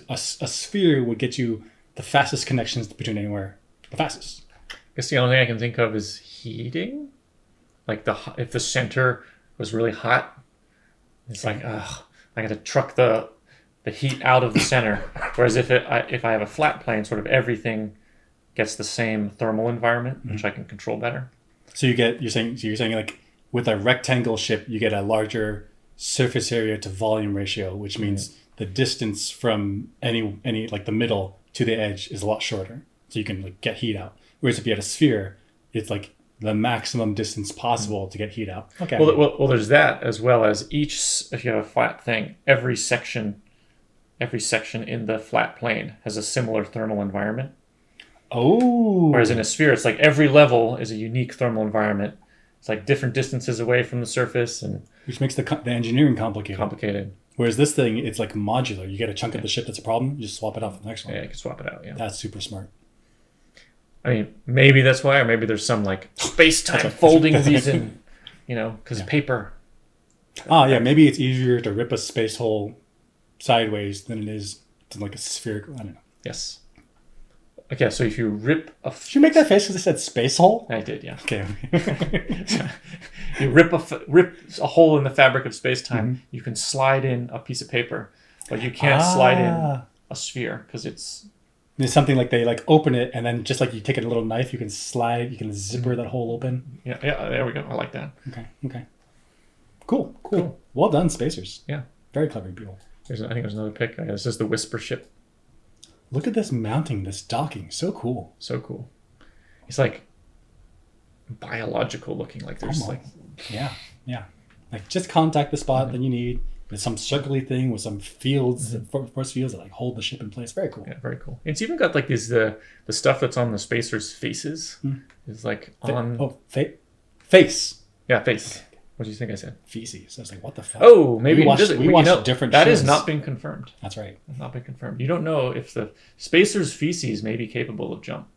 B: a sphere would get you the fastest connections between anywhere, the fastest.
A: I guess the only thing I can think of is heating. Like if the center was really hot, it's like, I got to truck the heat out of the center. Whereas if I have a flat plane, sort of everything gets the same thermal environment, which I can control better.
B: So you're saying like with a rectangle ship, you get a larger surface area to volume ratio, which means the distance from any like the middle to the edge is a lot shorter, so you can like get heat out. Whereas if you had a sphere, it's like the maximum distance possible to get heat out. Okay.
A: Well, there's that, as well as if you have a flat thing, every section in the flat plane has a similar thermal environment.
B: Oh.
A: Whereas in a sphere, it's like every level is a unique thermal environment. It's like different distances away from the surface, and
B: which makes the engineering complicated. Whereas this thing, it's like modular. You get a chunk of the ship that's a problem, you just swap it out for the next one.
A: Yeah, you can swap it out. Yeah,
B: That's super smart.
A: I mean, maybe that's why, or maybe there's some like space-time folding of these in, because paper.
B: Oh yeah, maybe it's easier to rip a space hole sideways than it is to like a spherical. I don't know.
A: Yes. Okay, so if you rip a...
B: Did you make that face because I said space hole?
A: I did, yeah.
B: Okay.
A: You rip a hole in the fabric of space-time, you can slide in a piece of paper, but you can't slide in a sphere because it's...
B: There's something like they like open it and then just like you take a little knife, you can zipper that hole open.
A: Yeah, there we go. I like that.
B: Okay. Cool. Well done, spacers.
A: Yeah.
B: Very clever people.
A: I think there's another pic. This is the Whisper ship.
B: Look at this mounting, this docking. So cool.
A: So cool. It's like biological looking. Like there's like...
B: Yeah. Like just contact the spot that you need. There's some circly thing with some fields, force fields that like hold the ship in place. Very cool.
A: Yeah, very cool. It's even got like these the stuff that's on the spacers' faces is like on
B: face.
A: Yeah, face. What do you think I said?
B: Feces. I was like, what the fuck?
A: Oh, maybe
B: we watched different
A: that
B: shows.
A: has not been confirmed.
B: That's right.
A: It's not been confirmed. You don't know if the spacers' feces may be capable of jump.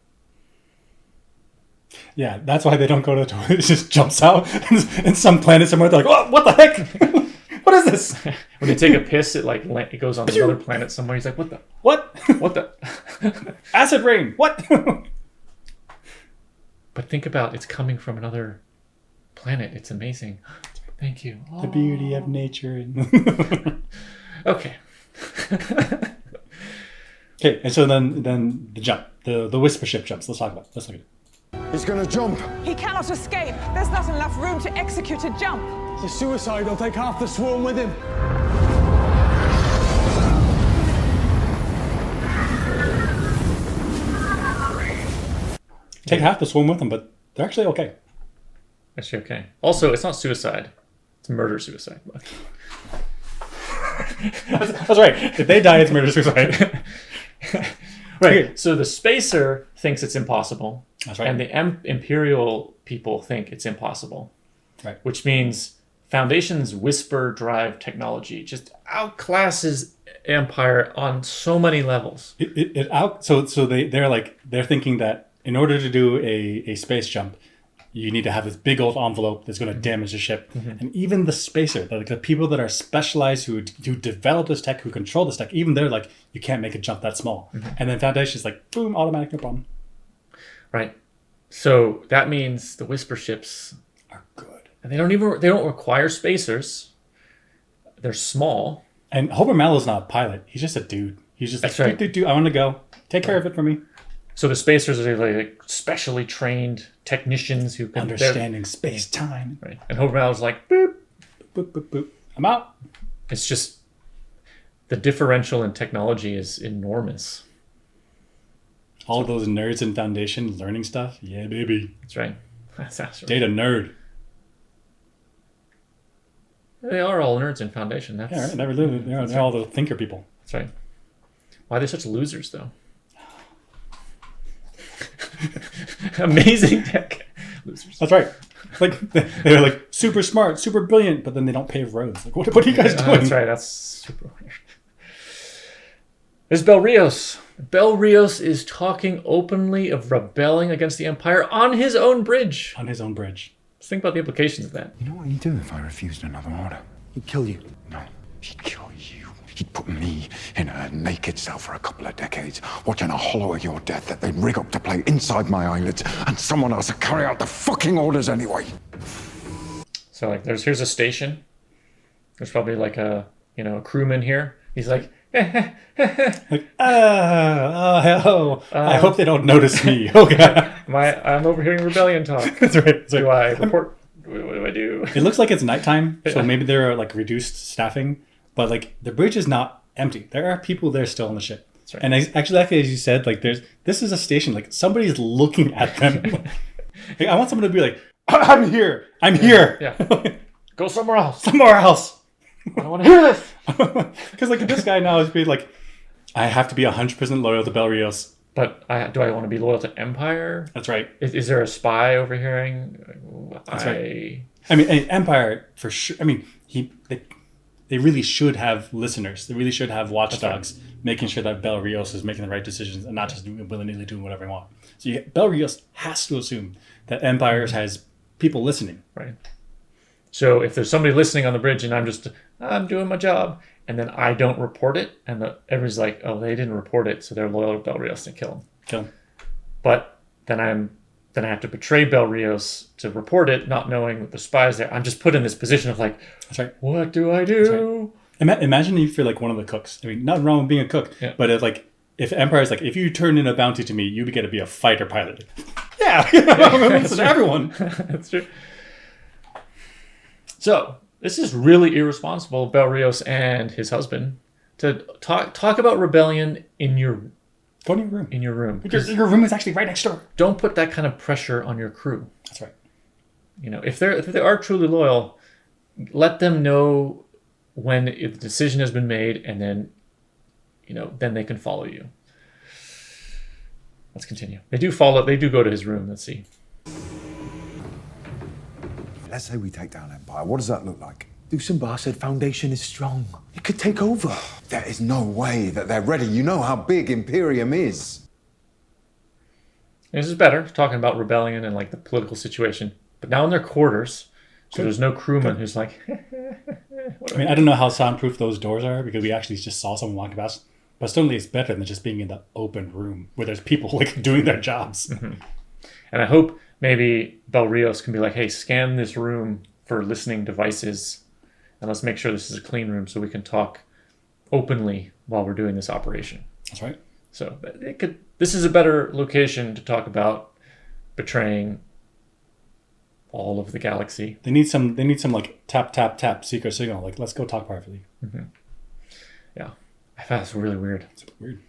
B: Yeah, that's why they don't go to the toilet. It just jumps out. And some planet somewhere, they're like, oh, what the heck? What is this?
A: When they take a piss, it goes on another planet somewhere. He's like, what the?
B: What?
A: What the?
B: Acid rain. What?
A: But think about it's coming from another planet. It's amazing. Thank you.
B: The beauty of nature.
A: Okay.
B: Okay, and so then the jump, the Whisper ship jumps. Let's look at it.
K: He's gonna jump.
L: He cannot escape. There's not enough room to execute a jump.
K: The suicide will take half the swarm with him.
B: Take half the swarm with them, but they're actually okay.
A: Actually okay. Also, it's not suicide. It's murder-suicide.
B: That's right. If they die, it's murder-suicide.
A: Right. Okay. So the spacer thinks it's impossible.
B: That's right.
A: And the Imperial people think it's impossible.
B: Right.
A: Which means Foundation's Whisper drive technology just outclasses Empire on so many levels.
B: So they're thinking that in order to do a space jump, you need to have this big old envelope that's going to damage the ship. And even the spacer, the people that are specialized who develop this tech, who control this tech, even they're like, you can't make a jump that small. And then Foundation's like, boom, automatic, no problem.
A: Right. So that means the Whisper ships
B: are good.
A: And they don't require spacers. They're small.
B: And Homer Mallow's not a pilot. He's just a dude. He's just
A: That's
B: like,
A: right.
B: I want to go. Take care of it for me.
A: So the spacers are like specially trained technicians who can
B: understanding space time.
A: Right. And Homer Mallow's like, boop,
B: boop, boop, boop. I'm out.
A: It's just the differential in technology is enormous.
B: All those nerds in Foundation learning stuff. Yeah, baby.
A: That's right. That's right.
B: Data nerd.
A: They are all nerds in Foundation. That's,
B: yeah, right. They're all the thinker people.
A: That's right. Why are they such losers, though? Amazing tech. Losers.
B: That's right. Like they're like super smart, super brilliant, but then they don't pave roads. Like, what are you guys doing?
A: That's right. That's super weird. There's Bel Rios. Bel Rios is talking openly of rebelling against the Empire on his own bridge.
B: On his own bridge.
A: Let's think about the implications of that.
C: You know what he'd do if I refused another order?
K: He'd kill you.
C: No, he'd kill you. He'd put me in a naked cell for a couple of decades, watching a hollow of your death that they'd rig up to play inside my eyelids, and someone else would carry out the fucking orders anyway.
A: So like, here's a station. There's probably like a crewman here. He's like,
B: I hope they don't notice me. Oh god,
A: I'm overhearing rebellion talk.
B: That's right.
A: Do I report? What do I do?
B: It looks like it's nighttime, so maybe there are like reduced staffing. But like the bridge is not empty. There are people there still on the ship.
A: That's right.
B: And actually, like as you said, like this is a station. Like somebody's looking at them. Like, I want someone to be like, I'm here. I'm here.
A: Yeah. Go somewhere else.
B: Somewhere else.
A: I don't want to hear this.
B: Because like this guy now is being like, I have to be 100% loyal to Bel Rios.
A: But do I want to be loyal to Empire?
B: That's right.
A: Is there a spy overhearing?
B: That's right. I mean, Empire for sure. I mean, they really should have listeners. They really should have watchdogs making sure that Bel Rios is making the right decisions and not just willy-nilly doing whatever they want. So Bel Rios has to assume that Empire has people listening.
A: Right. So if there's somebody listening on the bridge and I'm doing my job, and then I don't report it, and everybody's like, oh, they didn't report it, so they're loyal to Bel Rios and kill him.
B: Kill him.
A: But then I have to betray Bel Rios to report it, not knowing that the spy's there. I'm just put in this position of like,
B: that's right.
A: What do I do?
B: Right. Imagine if you're like one of the cooks. I mean, nothing wrong with being a cook, but if Empire's like, if you turn in a bounty to me, you get to be a fighter pilot. Yeah, listen to everyone.
A: That's true. So this is really irresponsible of Bel Rios and his husband to talk about rebellion in your
B: room.
A: In your room,
B: because your room is actually right next door.
A: Don't put that kind of pressure on your crew.
B: That's right.
A: You know, if they are truly loyal, let them know when the decision has been made, and then, then they can follow you. Let's continue. They do go to his room. Let's see.
C: Let's say we take down Empire. What does that look like?
K: Dusenbar said Foundation is strong. It could take over.
C: There is no way that they're ready. You know how big Imperium is.
A: This is better, talking about rebellion and like the political situation. But now in their quarters, so there's no crewman who's like...
B: I mean, I don't know how soundproof those doors are, because we actually just saw someone walking past. But certainly it's better than just being in the open room where there's people like doing their jobs.
A: Mm-hmm. And I hope maybe Bel Rios can be like, hey, scan this room for listening devices, and let's make sure this is a clean room so we can talk openly while we're doing this operation.
B: That's right.
A: So this is a better location to talk about betraying all of the galaxy.
B: They need some like tap tap tap secret signal. Like, let's go talk privately.
A: Mm-hmm. Yeah, I thought it's really weird.
B: It's weird.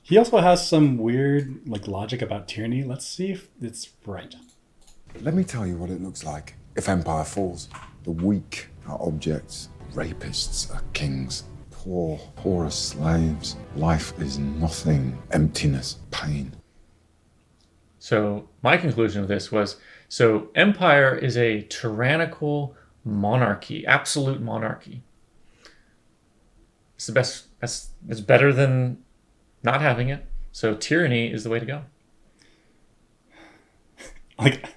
B: He also has some weird like logic about tyranny. Let's see if it's right.
C: Let me tell you what it looks like if Empire falls. The weak are objects. Rapists are kings. Poor are slaves. Life is nothing. Emptiness, pain.
A: So my conclusion of this was, so Empire is a tyrannical monarchy, absolute monarchy. It's the best. It's better than not having it. So tyranny is the way to go.
B: Like,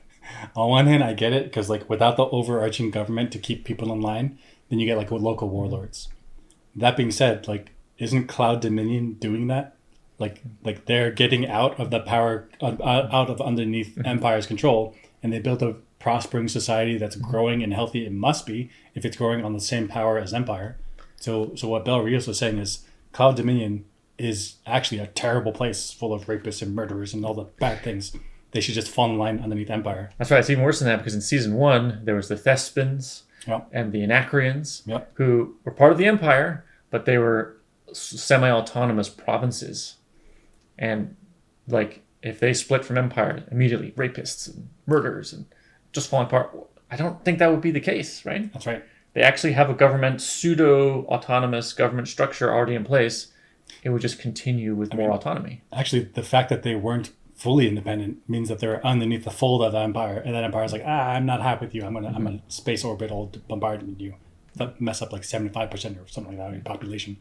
B: on one hand, I get it, because like without the overarching government to keep people in line, then you get like local warlords. That being said, like, isn't Cloud Dominion doing that? Like they're getting out of the power, out of underneath Empire's control, and they built a prospering society that's growing and healthy. It must be, if it's growing on the same power as Empire. So what Bel Rios was saying is, Cloud Dominion is actually a terrible place full of rapists and murderers and all the bad things. They should just fall in line underneath Empire.
A: That's right. It's even worse than that, because in season 1, there was the Thespins and the Anacreons, who were part of the Empire, but they were semi-autonomous provinces. And like, if they split from Empire, immediately rapists and murderers and just falling apart. I don't think that would be the case, right?
B: That's right.
A: They actually have a government, pseudo-autonomous government structure already in place. It would just continue with more autonomy.
B: Actually, the fact that they weren't fully independent means that they're underneath the fold of the Empire, and then Empire's like, I'm not happy with you. I'm gonna space orbital bombardment you. That mess up like 75% or something like that in population.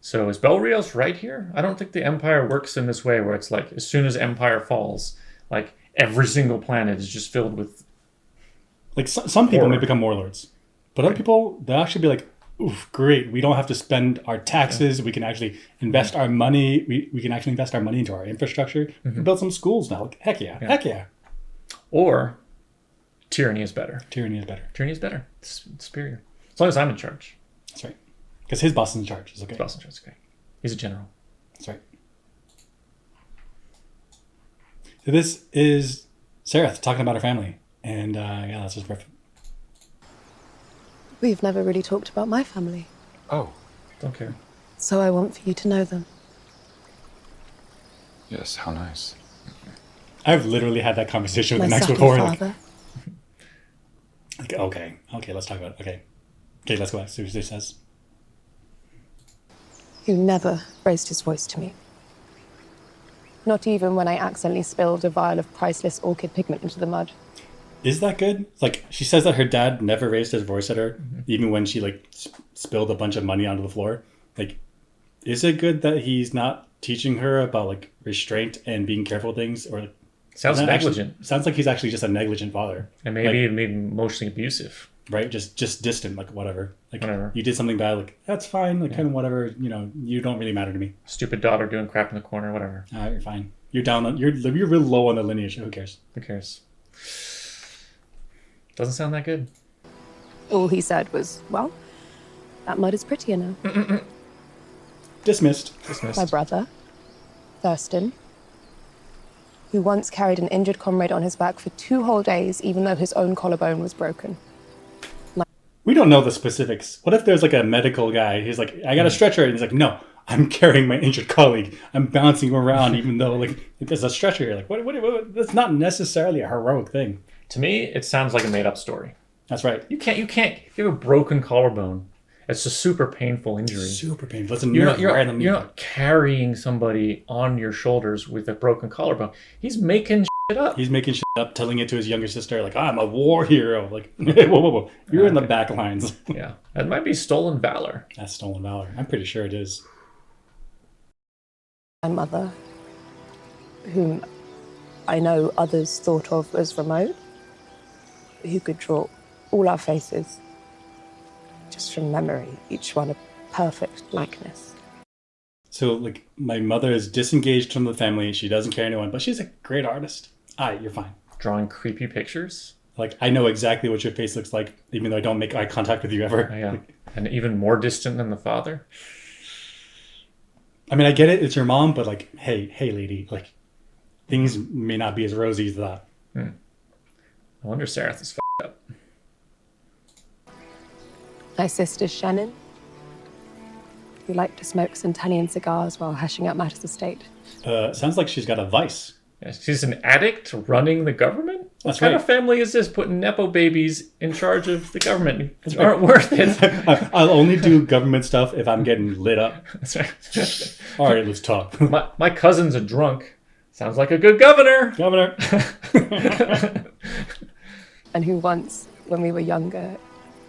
A: So is Bel Rios right here? I don't think the Empire works in this way, where it's like, as soon as Empire falls, like every single planet is just filled with...
B: Like some people may become warlords, but other people, they'll actually be like, oof, great, we don't have to spend our taxes. We can actually invest our money. We can actually invest our money into our infrastructure. We can build some schools now. Like, heck yeah.
A: Or tyranny is better.
B: Tyranny is better.
A: Tyranny is better. It's superior. As long as I'm in charge.
B: That's right. Because his boss is in charge. It's okay.
A: His boss is in charge. It's okay. He's a general.
B: That's right. So this is Sarah talking about her family. And yeah, that's just perfect.
E: We've never really talked about my family.
C: Oh.
A: Don't care.
E: So I want for you to know them.
C: Yes, how nice.
B: I've literally had that conversation with
E: My
B: the next
E: second
B: before.
E: father.
B: Like, okay, let's talk about it. Okay, let's go back. See what she says.
E: Who never raised his voice to me. Not even when I accidentally spilled a vial of priceless orchid pigment into the mud.
B: Is that good? Like, she says that her dad never raised his voice at her, even when she like spilled a bunch of money onto the floor. Like, is it good that he's not teaching her about like restraint and being careful with things? Or
A: sounds negligent.
B: Sounds like he's actually just a negligent father,
A: and maybe emotionally abusive.
B: Right, just distant, like whatever. Like
A: whatever.
B: You did something bad, like that's fine, like kind of whatever. You know, you don't really matter to me.
A: Stupid daughter doing crap in the corner, whatever.
B: You're fine. You're down. You're real low on the lineage. Who cares?
A: Who cares? Doesn't sound that good.
H: All he said was, well, that mud is prettier now.
B: Dismissed.
H: My brother, Thurston, who once carried an injured comrade on his back for 2 whole days, even though his own collarbone was broken.
B: We don't know the specifics. What if there's like a medical guy? He's like, I got a stretcher. And he's like, no, I'm carrying my injured colleague. I'm bouncing around, even though like there's a stretcher here. Like, what? That's not necessarily a heroic thing.
A: To me, it sounds like a made-up story.
B: That's right.
A: You can't. If you have a broken collarbone, it's a super painful injury.
B: Super painful. It's a
A: you're
B: nerve right on the
A: You're not carrying somebody on your shoulders with a broken collarbone. He's making shit up.
B: He's making shit up, telling it to his younger sister, like, I'm a war hero. Like, whoa. You're in the back lines.
A: Yeah. That might be stolen valor.
B: That's stolen valor. I'm pretty sure it is.
H: My mother, whom I know others thought of as remote, who could draw all our faces just from memory, each one a perfect likeness.
B: So, like, my mother is disengaged from the family. She doesn't care anyone, but she's a great artist. You're fine.
A: Drawing creepy pictures.
B: Like, I know exactly what your face looks like, even though I don't make eye contact with you ever.
A: Yeah. And even more distant than the father.
B: I mean, I get it. It's your mom, but like, hey, lady, like, things may not be as rosy as that.
A: I wonder Sarah is f***ed up.
H: My sister Shannon, who liked to smoke Centennial cigars while hashing out matters of state.
B: Sounds like she's got a vice.
A: Yeah, she's an addict running the government? What kind of family is this, putting Nepo babies in charge of the government? Aren't worth it.
B: I'll only do government stuff if I'm getting lit up.
A: That's right.
B: All right, let's talk.
A: My cousin's a drunk. Sounds like a good governor.
H: And who once, when we were younger,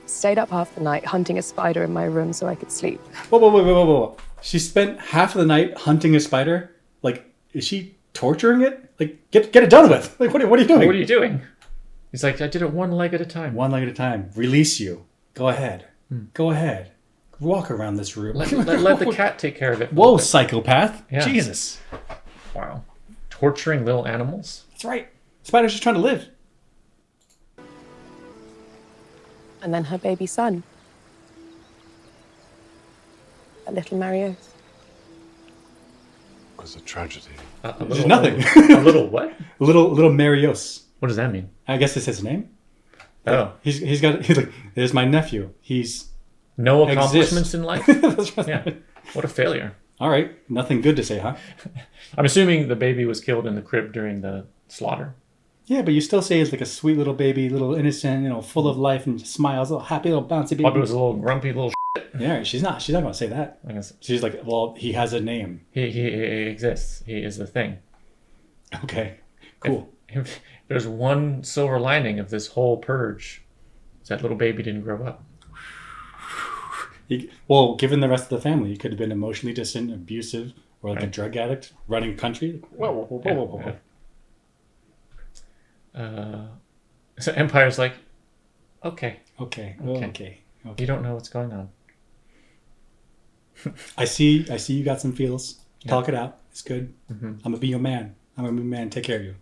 H: stayed up half the night hunting a spider in my room so I could sleep.
B: Whoa. She spent half of the night hunting a spider? Like, is she torturing it? Like, get it done with. Like, what are you doing?
A: What are you doing? He's like, I did it one leg at a time.
B: One leg at a time. Release you. Go ahead. Go ahead. Walk around this room.
A: Let the cat take care of it.
B: Whoa, psychopath.
A: Yeah.
B: Jesus.
A: Wow. Torturing little animals?
B: That's right. Spider's just trying to live.
H: And then her baby son. A little Marios.
C: It was a tragedy.
B: There's nothing.
A: A little what?
B: Little Marios.
A: What does that mean?
B: I guess it's his name.
A: Oh.
B: He's like, there's my nephew. He's
A: no accomplishments in life?
B: That's right.
A: Yeah. What a failure.
B: All right. Nothing good to say, huh?
A: I'm assuming the baby was killed in the crib during the slaughter.
B: Yeah, but you still say it's like a sweet little baby, little innocent, full of life and smiles, little happy, little bouncy baby.
A: Probably was a little grumpy little shit.
B: Yeah, she's not going to say that.
A: I guess.
B: She's like, well, he has a name.
A: He exists. He is the thing.
B: Okay, cool.
A: If there's one silver lining of this whole purge, it's that little baby didn't grow up.
B: Well, given the rest of the family, he could have been emotionally distant, abusive, or like a drug addict running a country. Whoa.
A: So Empire's like, okay.
B: You
A: don't know what's going on.
B: I see you got some feels.
A: Yeah.
B: Talk it out. It's good.
A: Mm-hmm.
B: I'm gonna be your man. I'm gonna be your man. Take care of you.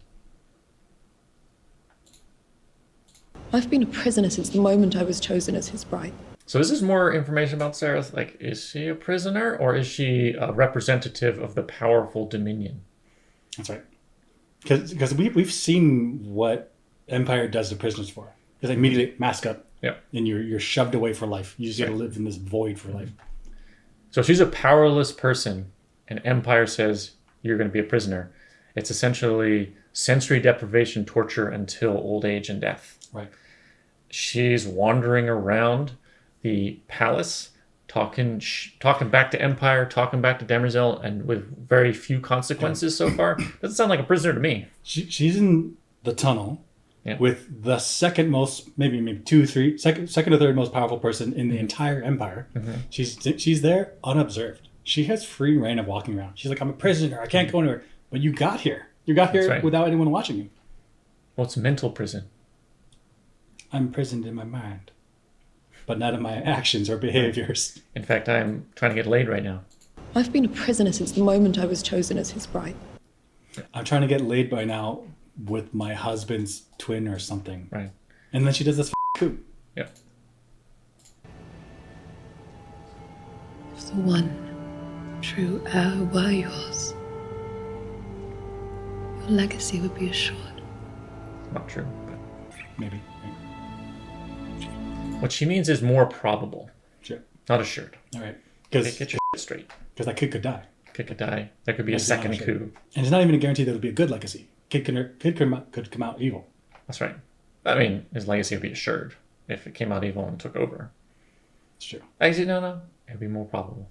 E: I've been a prisoner since the moment I was chosen as his bride.
A: So this is more information about Sarah. Like, is she a prisoner or is she a representative of the powerful Dominion?
B: That's right. Because we've seen what Empire does to prisoners for. Because immediately mask up.
A: Yeah.
B: And you're shoved away for life. You just got to live in this void for life.
A: So she's a powerless person, and Empire says you're going to be a prisoner. It's essentially sensory deprivation, torture until old age and death.
B: Right.
A: She's wandering around the palace, talking back to Empire, talking back to Demerzel, and with very few consequences so far. Doesn't sound like a prisoner to me.
B: She's in the tunnel, with the second most, maybe second or third most powerful person in the entire empire. She's there unobserved. She has free reign of walking around. She's like, I'm a prisoner. I can't go anywhere. But you got here. You got here without anyone watching you.
A: Well, it's mental prison.
B: I'm imprisoned in my mind, but not in my actions or behaviors.
A: In fact, I'm trying to get laid right now.
E: I've been a prisoner since the moment I was chosen as his bride.
B: I'm trying to get laid by now with my husband's twin or something.
A: Right.
B: And then she does this coup.
A: Yep.
E: If the one true heir were yours, your legacy would be assured.
A: Not true, but
B: maybe.
A: What she means is more probable.
B: Sure.
A: Not assured.
B: All right.
A: Get your shit straight.
B: Because that kid could die.
A: Kid could die. There could be a second coup.
B: And it's not even a guarantee that it'll be a good legacy. Kid could come out evil.
A: That's right. I mean, his legacy would be assured if it came out evil and took over.
B: It's true.
A: Actually, no. It would be more probable.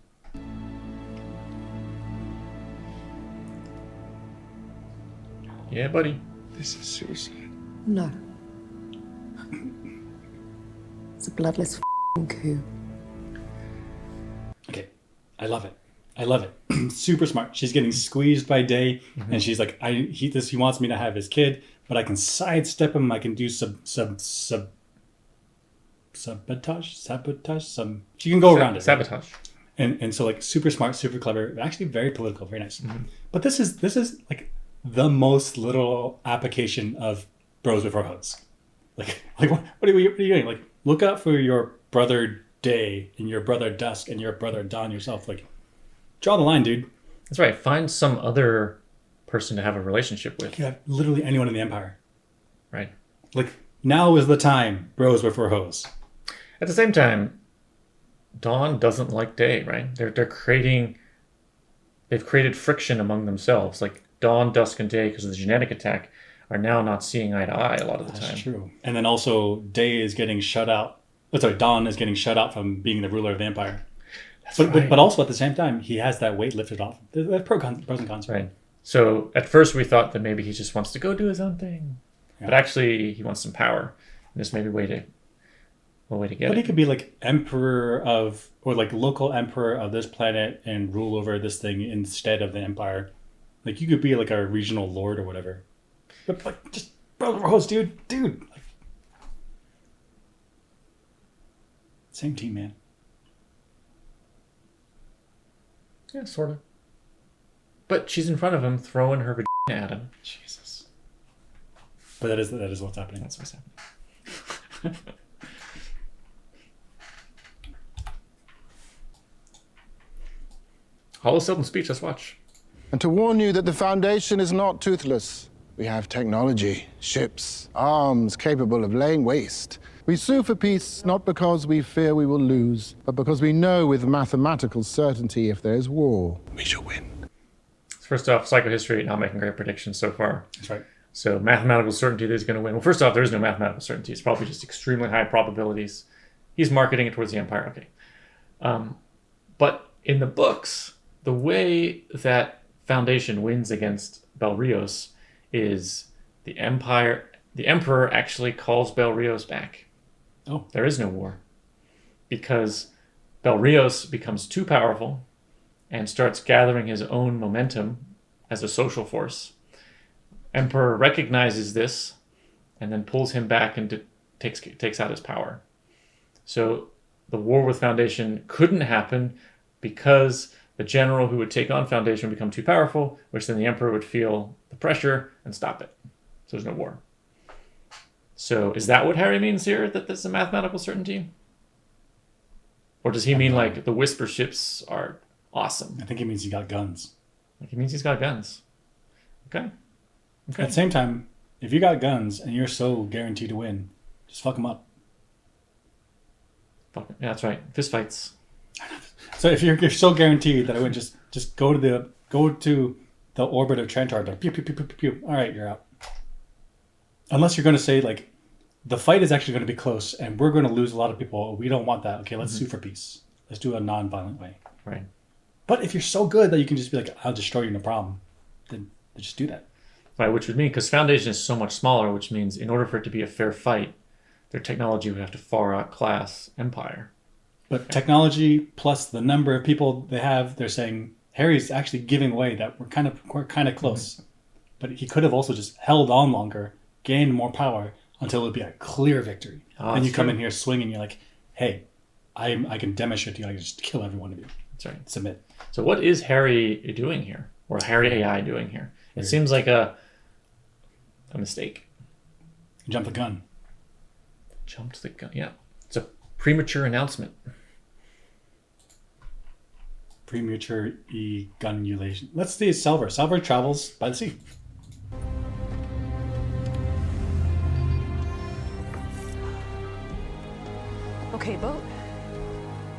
A: Yeah, buddy.
C: This is suicide.
E: No. It's a bloodless coup.
B: Okay. I love it. Super smart. She's getting squeezed by Day, and she's like, he wants me to have his kid, but I can sidestep him. I can do sabotage. She can go around it.
A: Sabotage.
B: And so like super smart, super clever, actually very political, very nice. But this is like the most literal application of bros before hoes. Like what are you doing? Like, look out for your brother Day and your brother Dusk and your brother Dawn yourself. Like, draw the line, dude.
A: That's right. Find some other person to have a relationship with.
B: You have literally anyone in the Empire.
A: Right.
B: Like, now is the time, bros before hoes.
A: At the same time, Dawn doesn't like Day, right? They've created friction among themselves. Like Dawn, Dusk, and Day, because of the genetic attack, are now not seeing eye to eye a lot of the time.
B: That's true. And then also, Day is getting shut out. Dawn is getting shut out from being the ruler of the Empire. But also at the same time, he has that weight lifted off. There's pros and cons.
A: Right. So at first we thought that maybe he just wants to go do his own thing. Yeah. But actually he wants some power. And this may be a way to get
B: But he could be like emperor of, or like local emperor of this planet and rule over this thing instead of the Empire. Like, you could be like a regional lord or whatever. But like, just brother host, dude. Like, same team, man.
A: Yeah, sort of. But she's in front of him, throwing her vagina at him. Jesus.
B: But that is what's happening.
A: That's what's happening. Hollow Seldom speech. Let's watch.
M: And to warn you that the Foundation is not toothless. We have technology, ships, arms capable of laying waste. We sue for peace not because we fear we will lose, but because we know with mathematical certainty if there is war, we shall win.
A: First off, psychohistory not making great predictions so far.
B: That's right.
A: So mathematical certainty that he's going to win. Well, first off, there is no mathematical certainty. It's probably just extremely high probabilities. He's marketing it towards the Empire. Okay. But in the books, the way that Foundation wins against Belrios is the Emperor actually calls Belrios back.
B: Oh.
A: There is no war. Because Belrios becomes too powerful and starts gathering his own momentum as a social force. Emperor recognizes this and then pulls him back and takes out his power. So the war with Foundation couldn't happen because the general who would take on Foundation would become too powerful, which then the Emperor would feel the pressure and stop it. So there's no war. So is that what Harry means here, that there's a mathematical certainty? Or does he mean like the Whisper ships are awesome?
B: I think he means he got guns.
A: Like he means he's got guns. Okay.
B: At the same time, if you got guns and you're so guaranteed to win, just fuck them up.
A: Yeah, that's right. Fist fights.
B: So if you're so guaranteed that I would just go to the orbit of Trantor, like, pew, pew, pew, pew, pew, pew. All right, you're out. Unless you're going to say like, the fight is actually going to be close and we're going to lose a lot of people. We don't want that. Okay, let's sue for peace. Let's do it a non-violent way.
A: Right.
B: But if you're so good that you can just be like, I'll destroy you, no problem, then just do that.
A: Right, which would mean, because Foundation is so much smaller, which means in order for it to be a fair fight, their technology would have to far outclass Empire.
B: But technology plus the number of people they have, they're saying Harry's actually giving away that we're kind of close. Mm-hmm. But he could have also just held on longer, gained more power until it would be a clear victory. Then you come in here swinging, you're like, hey, I can demonstrate to you, I can just kill every one of you.
A: That's right.
B: Submit.
A: So what is Harry doing here? Or Harry AI doing here? It seems like a mistake.
B: Jump the gun.
A: Jumped the gun, yeah. It's a premature announcement.
B: Premature egunulation. Let's see Salvor. Salvor travels by the sea.
N: Okay, boat.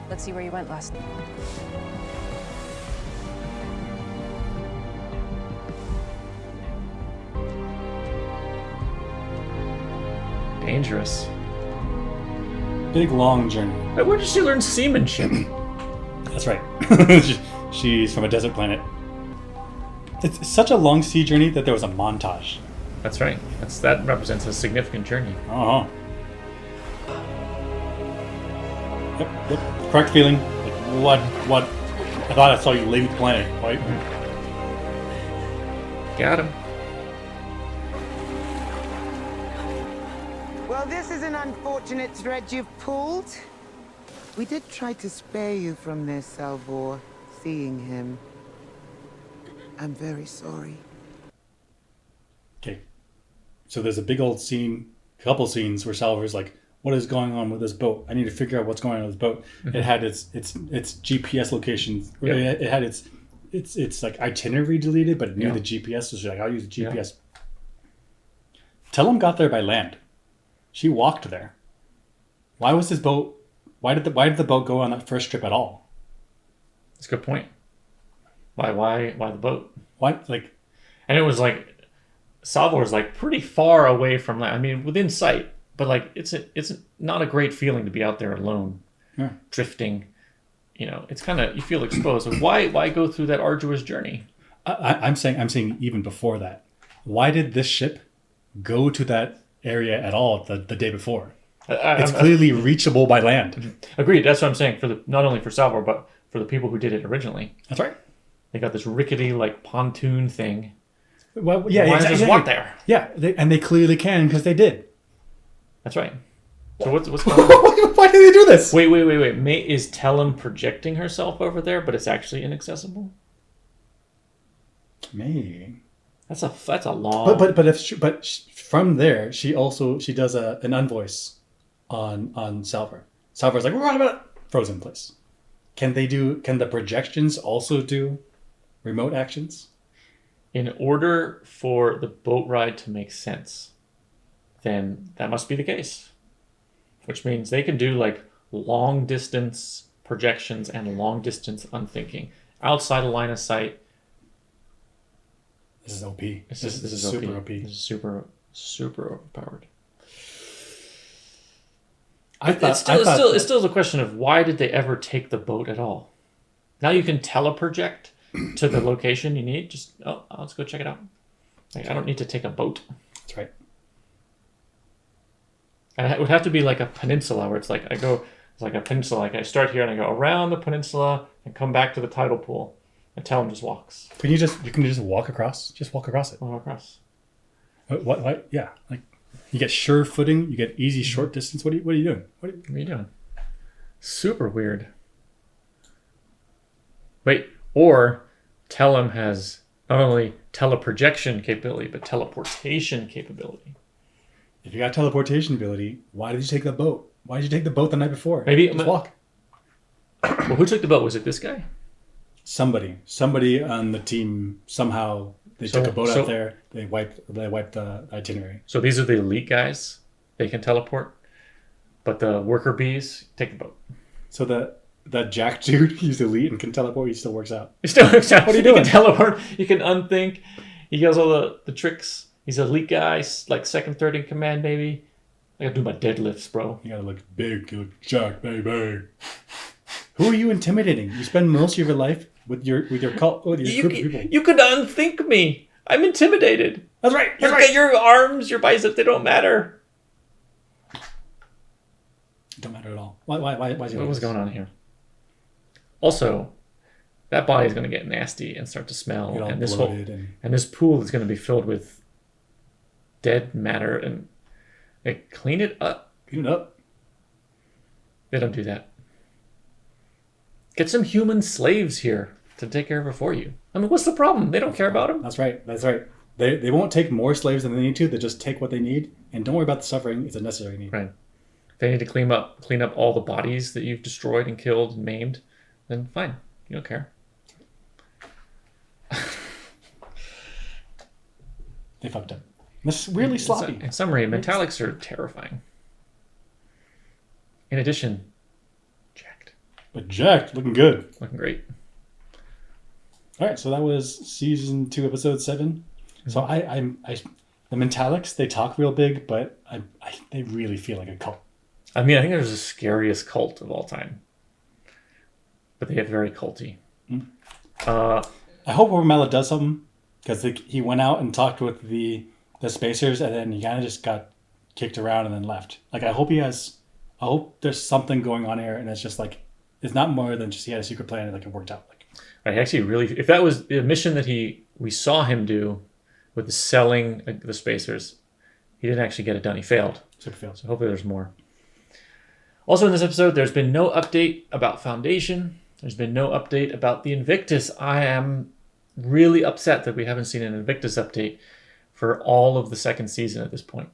N: Let's see where you went last night.
A: Dangerous.
B: Big, long journey.
A: Where did she learn seamanship?
B: That's right. She's from a desert planet. It's such a long sea journey that there was a montage.
A: That's right. That represents a significant journey.
B: Uh-huh. Yep. Correct feeling. Like, what? I thought I saw you leave the planet. Right?
A: Got him.
G: Well, this is an unfortunate thread you've pulled. We did try to spare you from this, Salvor, seeing him. I'm very sorry.
B: Okay. So there's a big old scene, couple scenes where Salvor's like, what is going on with this boat? I need to figure out what's going on with this boat. Mm-hmm. It had its GPS locations. Yep. It had its like itinerary deleted, but it knew the GPS, so she's like, I'll use the GPS. Yep. Tellum got there by land. She walked there. Why was this boat? Why did the boat go on that first trip at all?
A: That's a good point. Why the boat?
B: Why like?
A: And it was like Salvor's like pretty far away from land. I mean, within sight, but like it's not a great feeling to be out there alone, drifting. You know, it's kind of, you feel exposed. So why go through that arduous journey?
B: I'm saying even before that, why did this ship go to that area at all the day before? It's clearly reachable by land.
A: Agreed. That's what I'm saying. Not only for Salvor, but for the people who did it originally.
B: That's right.
A: They got this rickety like pontoon thing.
B: Well, yeah,
A: why exactly. Just walk there?
B: Yeah, they clearly can because they did.
A: That's right. So what's going on?
B: Why did they do this?
A: Wait. Is Tellum projecting herself over there, but it's actually inaccessible?
B: Maybe.
A: That's a long.
B: But from there she does an unvoice on Salvor. Salvor's like, what about frozen place? Can the projections also do remote actions?
A: In order for the boat ride to make sense, then that must be the case. Which means they can do like long distance projections and long distance unthinking outside a line of sight.
B: This is OP.
A: This is
B: super OP.
A: This is super overpowered. It's still a question of why did they ever take the boat at all? Now you can teleproject to the location you need. Just let's go check it out. Like, I don't need to take a boat.
B: That's right.
A: And it would have to be like a peninsula where it's like a peninsula. Like I start here and I go around the peninsula and come back to the tidal pool. And Tellum just walks.
B: You can just walk across? Just walk across it.
A: Walk across.
B: What? Yeah. Like you get sure footing. You get easy short distance. What are you doing?
A: What are you doing? Super weird. Wait, or Tellum has not only teleprojection capability but teleportation capability.
B: If you got teleportation ability, why did you take the boat? Why did you take the boat the night before?
A: Maybe
B: just walk.
A: Well, who took the boat? Was it this guy?
B: Somebody on the team somehow took a boat out there. They wiped the itinerary.
A: So these are the elite guys. They can teleport, but the worker bees take the boat.
B: So that Jack dude, he's elite and can teleport. He still works out.
A: What are you doing? He can teleport. He can unthink. He does all the tricks. He's an elite guy, like second, third in command, baby. I gotta do my deadlifts, bro.
B: You gotta look big. You look Jack, baby. Who are you intimidating? You spend most of your life with your group of people.
A: You could unthink me. I'm intimidated.
B: That's right.
A: Look at your arms, your biceps, they don't matter.
B: Don't matter at all. Why is he
A: What was going on here? Also, that body is going to get nasty and start to smell,
B: Get all
A: and this
B: bloated
A: and this pool is going to be filled with dead matter, and clean it up.
B: Clean it up.
A: They don't do that. Get some human slaves here to take care of it for you. I mean, what's the problem? They don't care about him.
B: That's right. That's right. They won't take more slaves than they need to. They just take what they need, and don't worry about the suffering. It's a necessary need.
A: Right. If they need to clean up all the bodies that you've destroyed and killed and maimed, then fine. You don't care.
B: They fucked up. This is really sloppy.
A: In summary, metallics are terrifying. In addition,
B: But jacked, looking good.
A: Looking great.
B: All right, so that was season 2, episode 7. So I the Metallics, they talk real big, but they really feel like a cult.
A: I mean, I think there's the scariest cult of all time. But they get very culty.
B: I hope Ormella does something, because he went out and talked with the Spacers, and then he kind of just got kicked around and then left. Like, I hope there's something going on here, and it's just like, it's not more than just he had a secret plan and like it worked out. Like,
A: right, actually, really, if that was the mission that we saw him do with the selling the Spacers, he didn't actually get it done. He failed.
B: Super failed.
A: So hopefully there's more. Also in this episode, there's been no update about Foundation. There's been no update about the Invictus. I am really upset that we haven't seen an Invictus update for all of the second season at this point.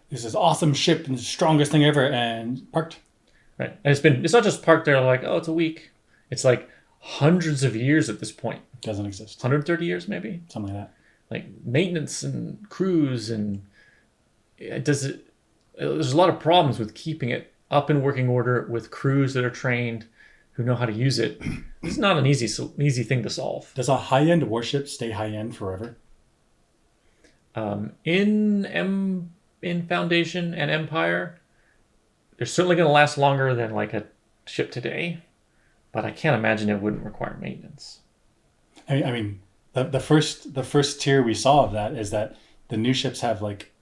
B: This is awesome ship and the strongest thing ever, and parked.
A: Right. And it's not just parked there like, oh, it's a week. It's like hundreds of years at this point.
B: Doesn't exist.
A: 130 years maybe?
B: Something like that.
A: Like maintenance and crews, and there's a lot of problems with keeping it up in working order with crews that are trained, who know how to use it. It's not an easy thing to solve.
B: Does a high-end warship stay high-end forever?
A: In Foundation and Empire, they're certainly going to last longer than like a ship today, but I can't imagine it wouldn't require maintenance.
B: I mean, the first tier we saw of that is that the new ships have like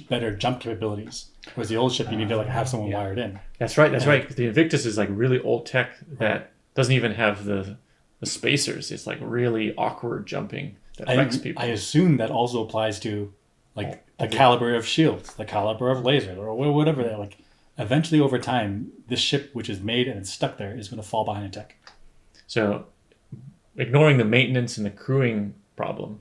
B: better jump capabilities, whereas the old ship you need to like have someone wired in.
A: That's right. The Invictus is like really old tech that doesn't even have the spacers. It's like really awkward jumping that wrecks people.
B: I assume that also applies to like the caliber of shields, the caliber of lasers, or whatever. They're like, eventually over time, this ship which is made and it's stuck there is going to fall behind in tech.
A: So, ignoring the maintenance and the crewing problem,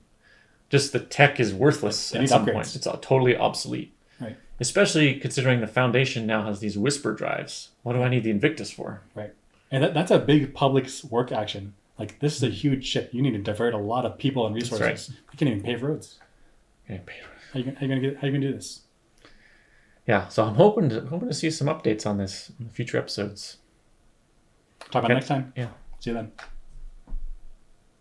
A: just the tech is worthless at some point. It's totally obsolete.
B: Right.
A: Especially considering the Foundation now has these whisper drives. What do I need the Invictus for?
B: Right. And that's a big public work action. Like, this is a huge ship. You need to divert a lot of people and resources.
A: That's right.
B: You can't even pave roads. How you gonna do this?
A: Yeah, so I'm hoping to see some updates on this in future episods.
B: Talk about it next time.
A: Yeah.
B: See you then.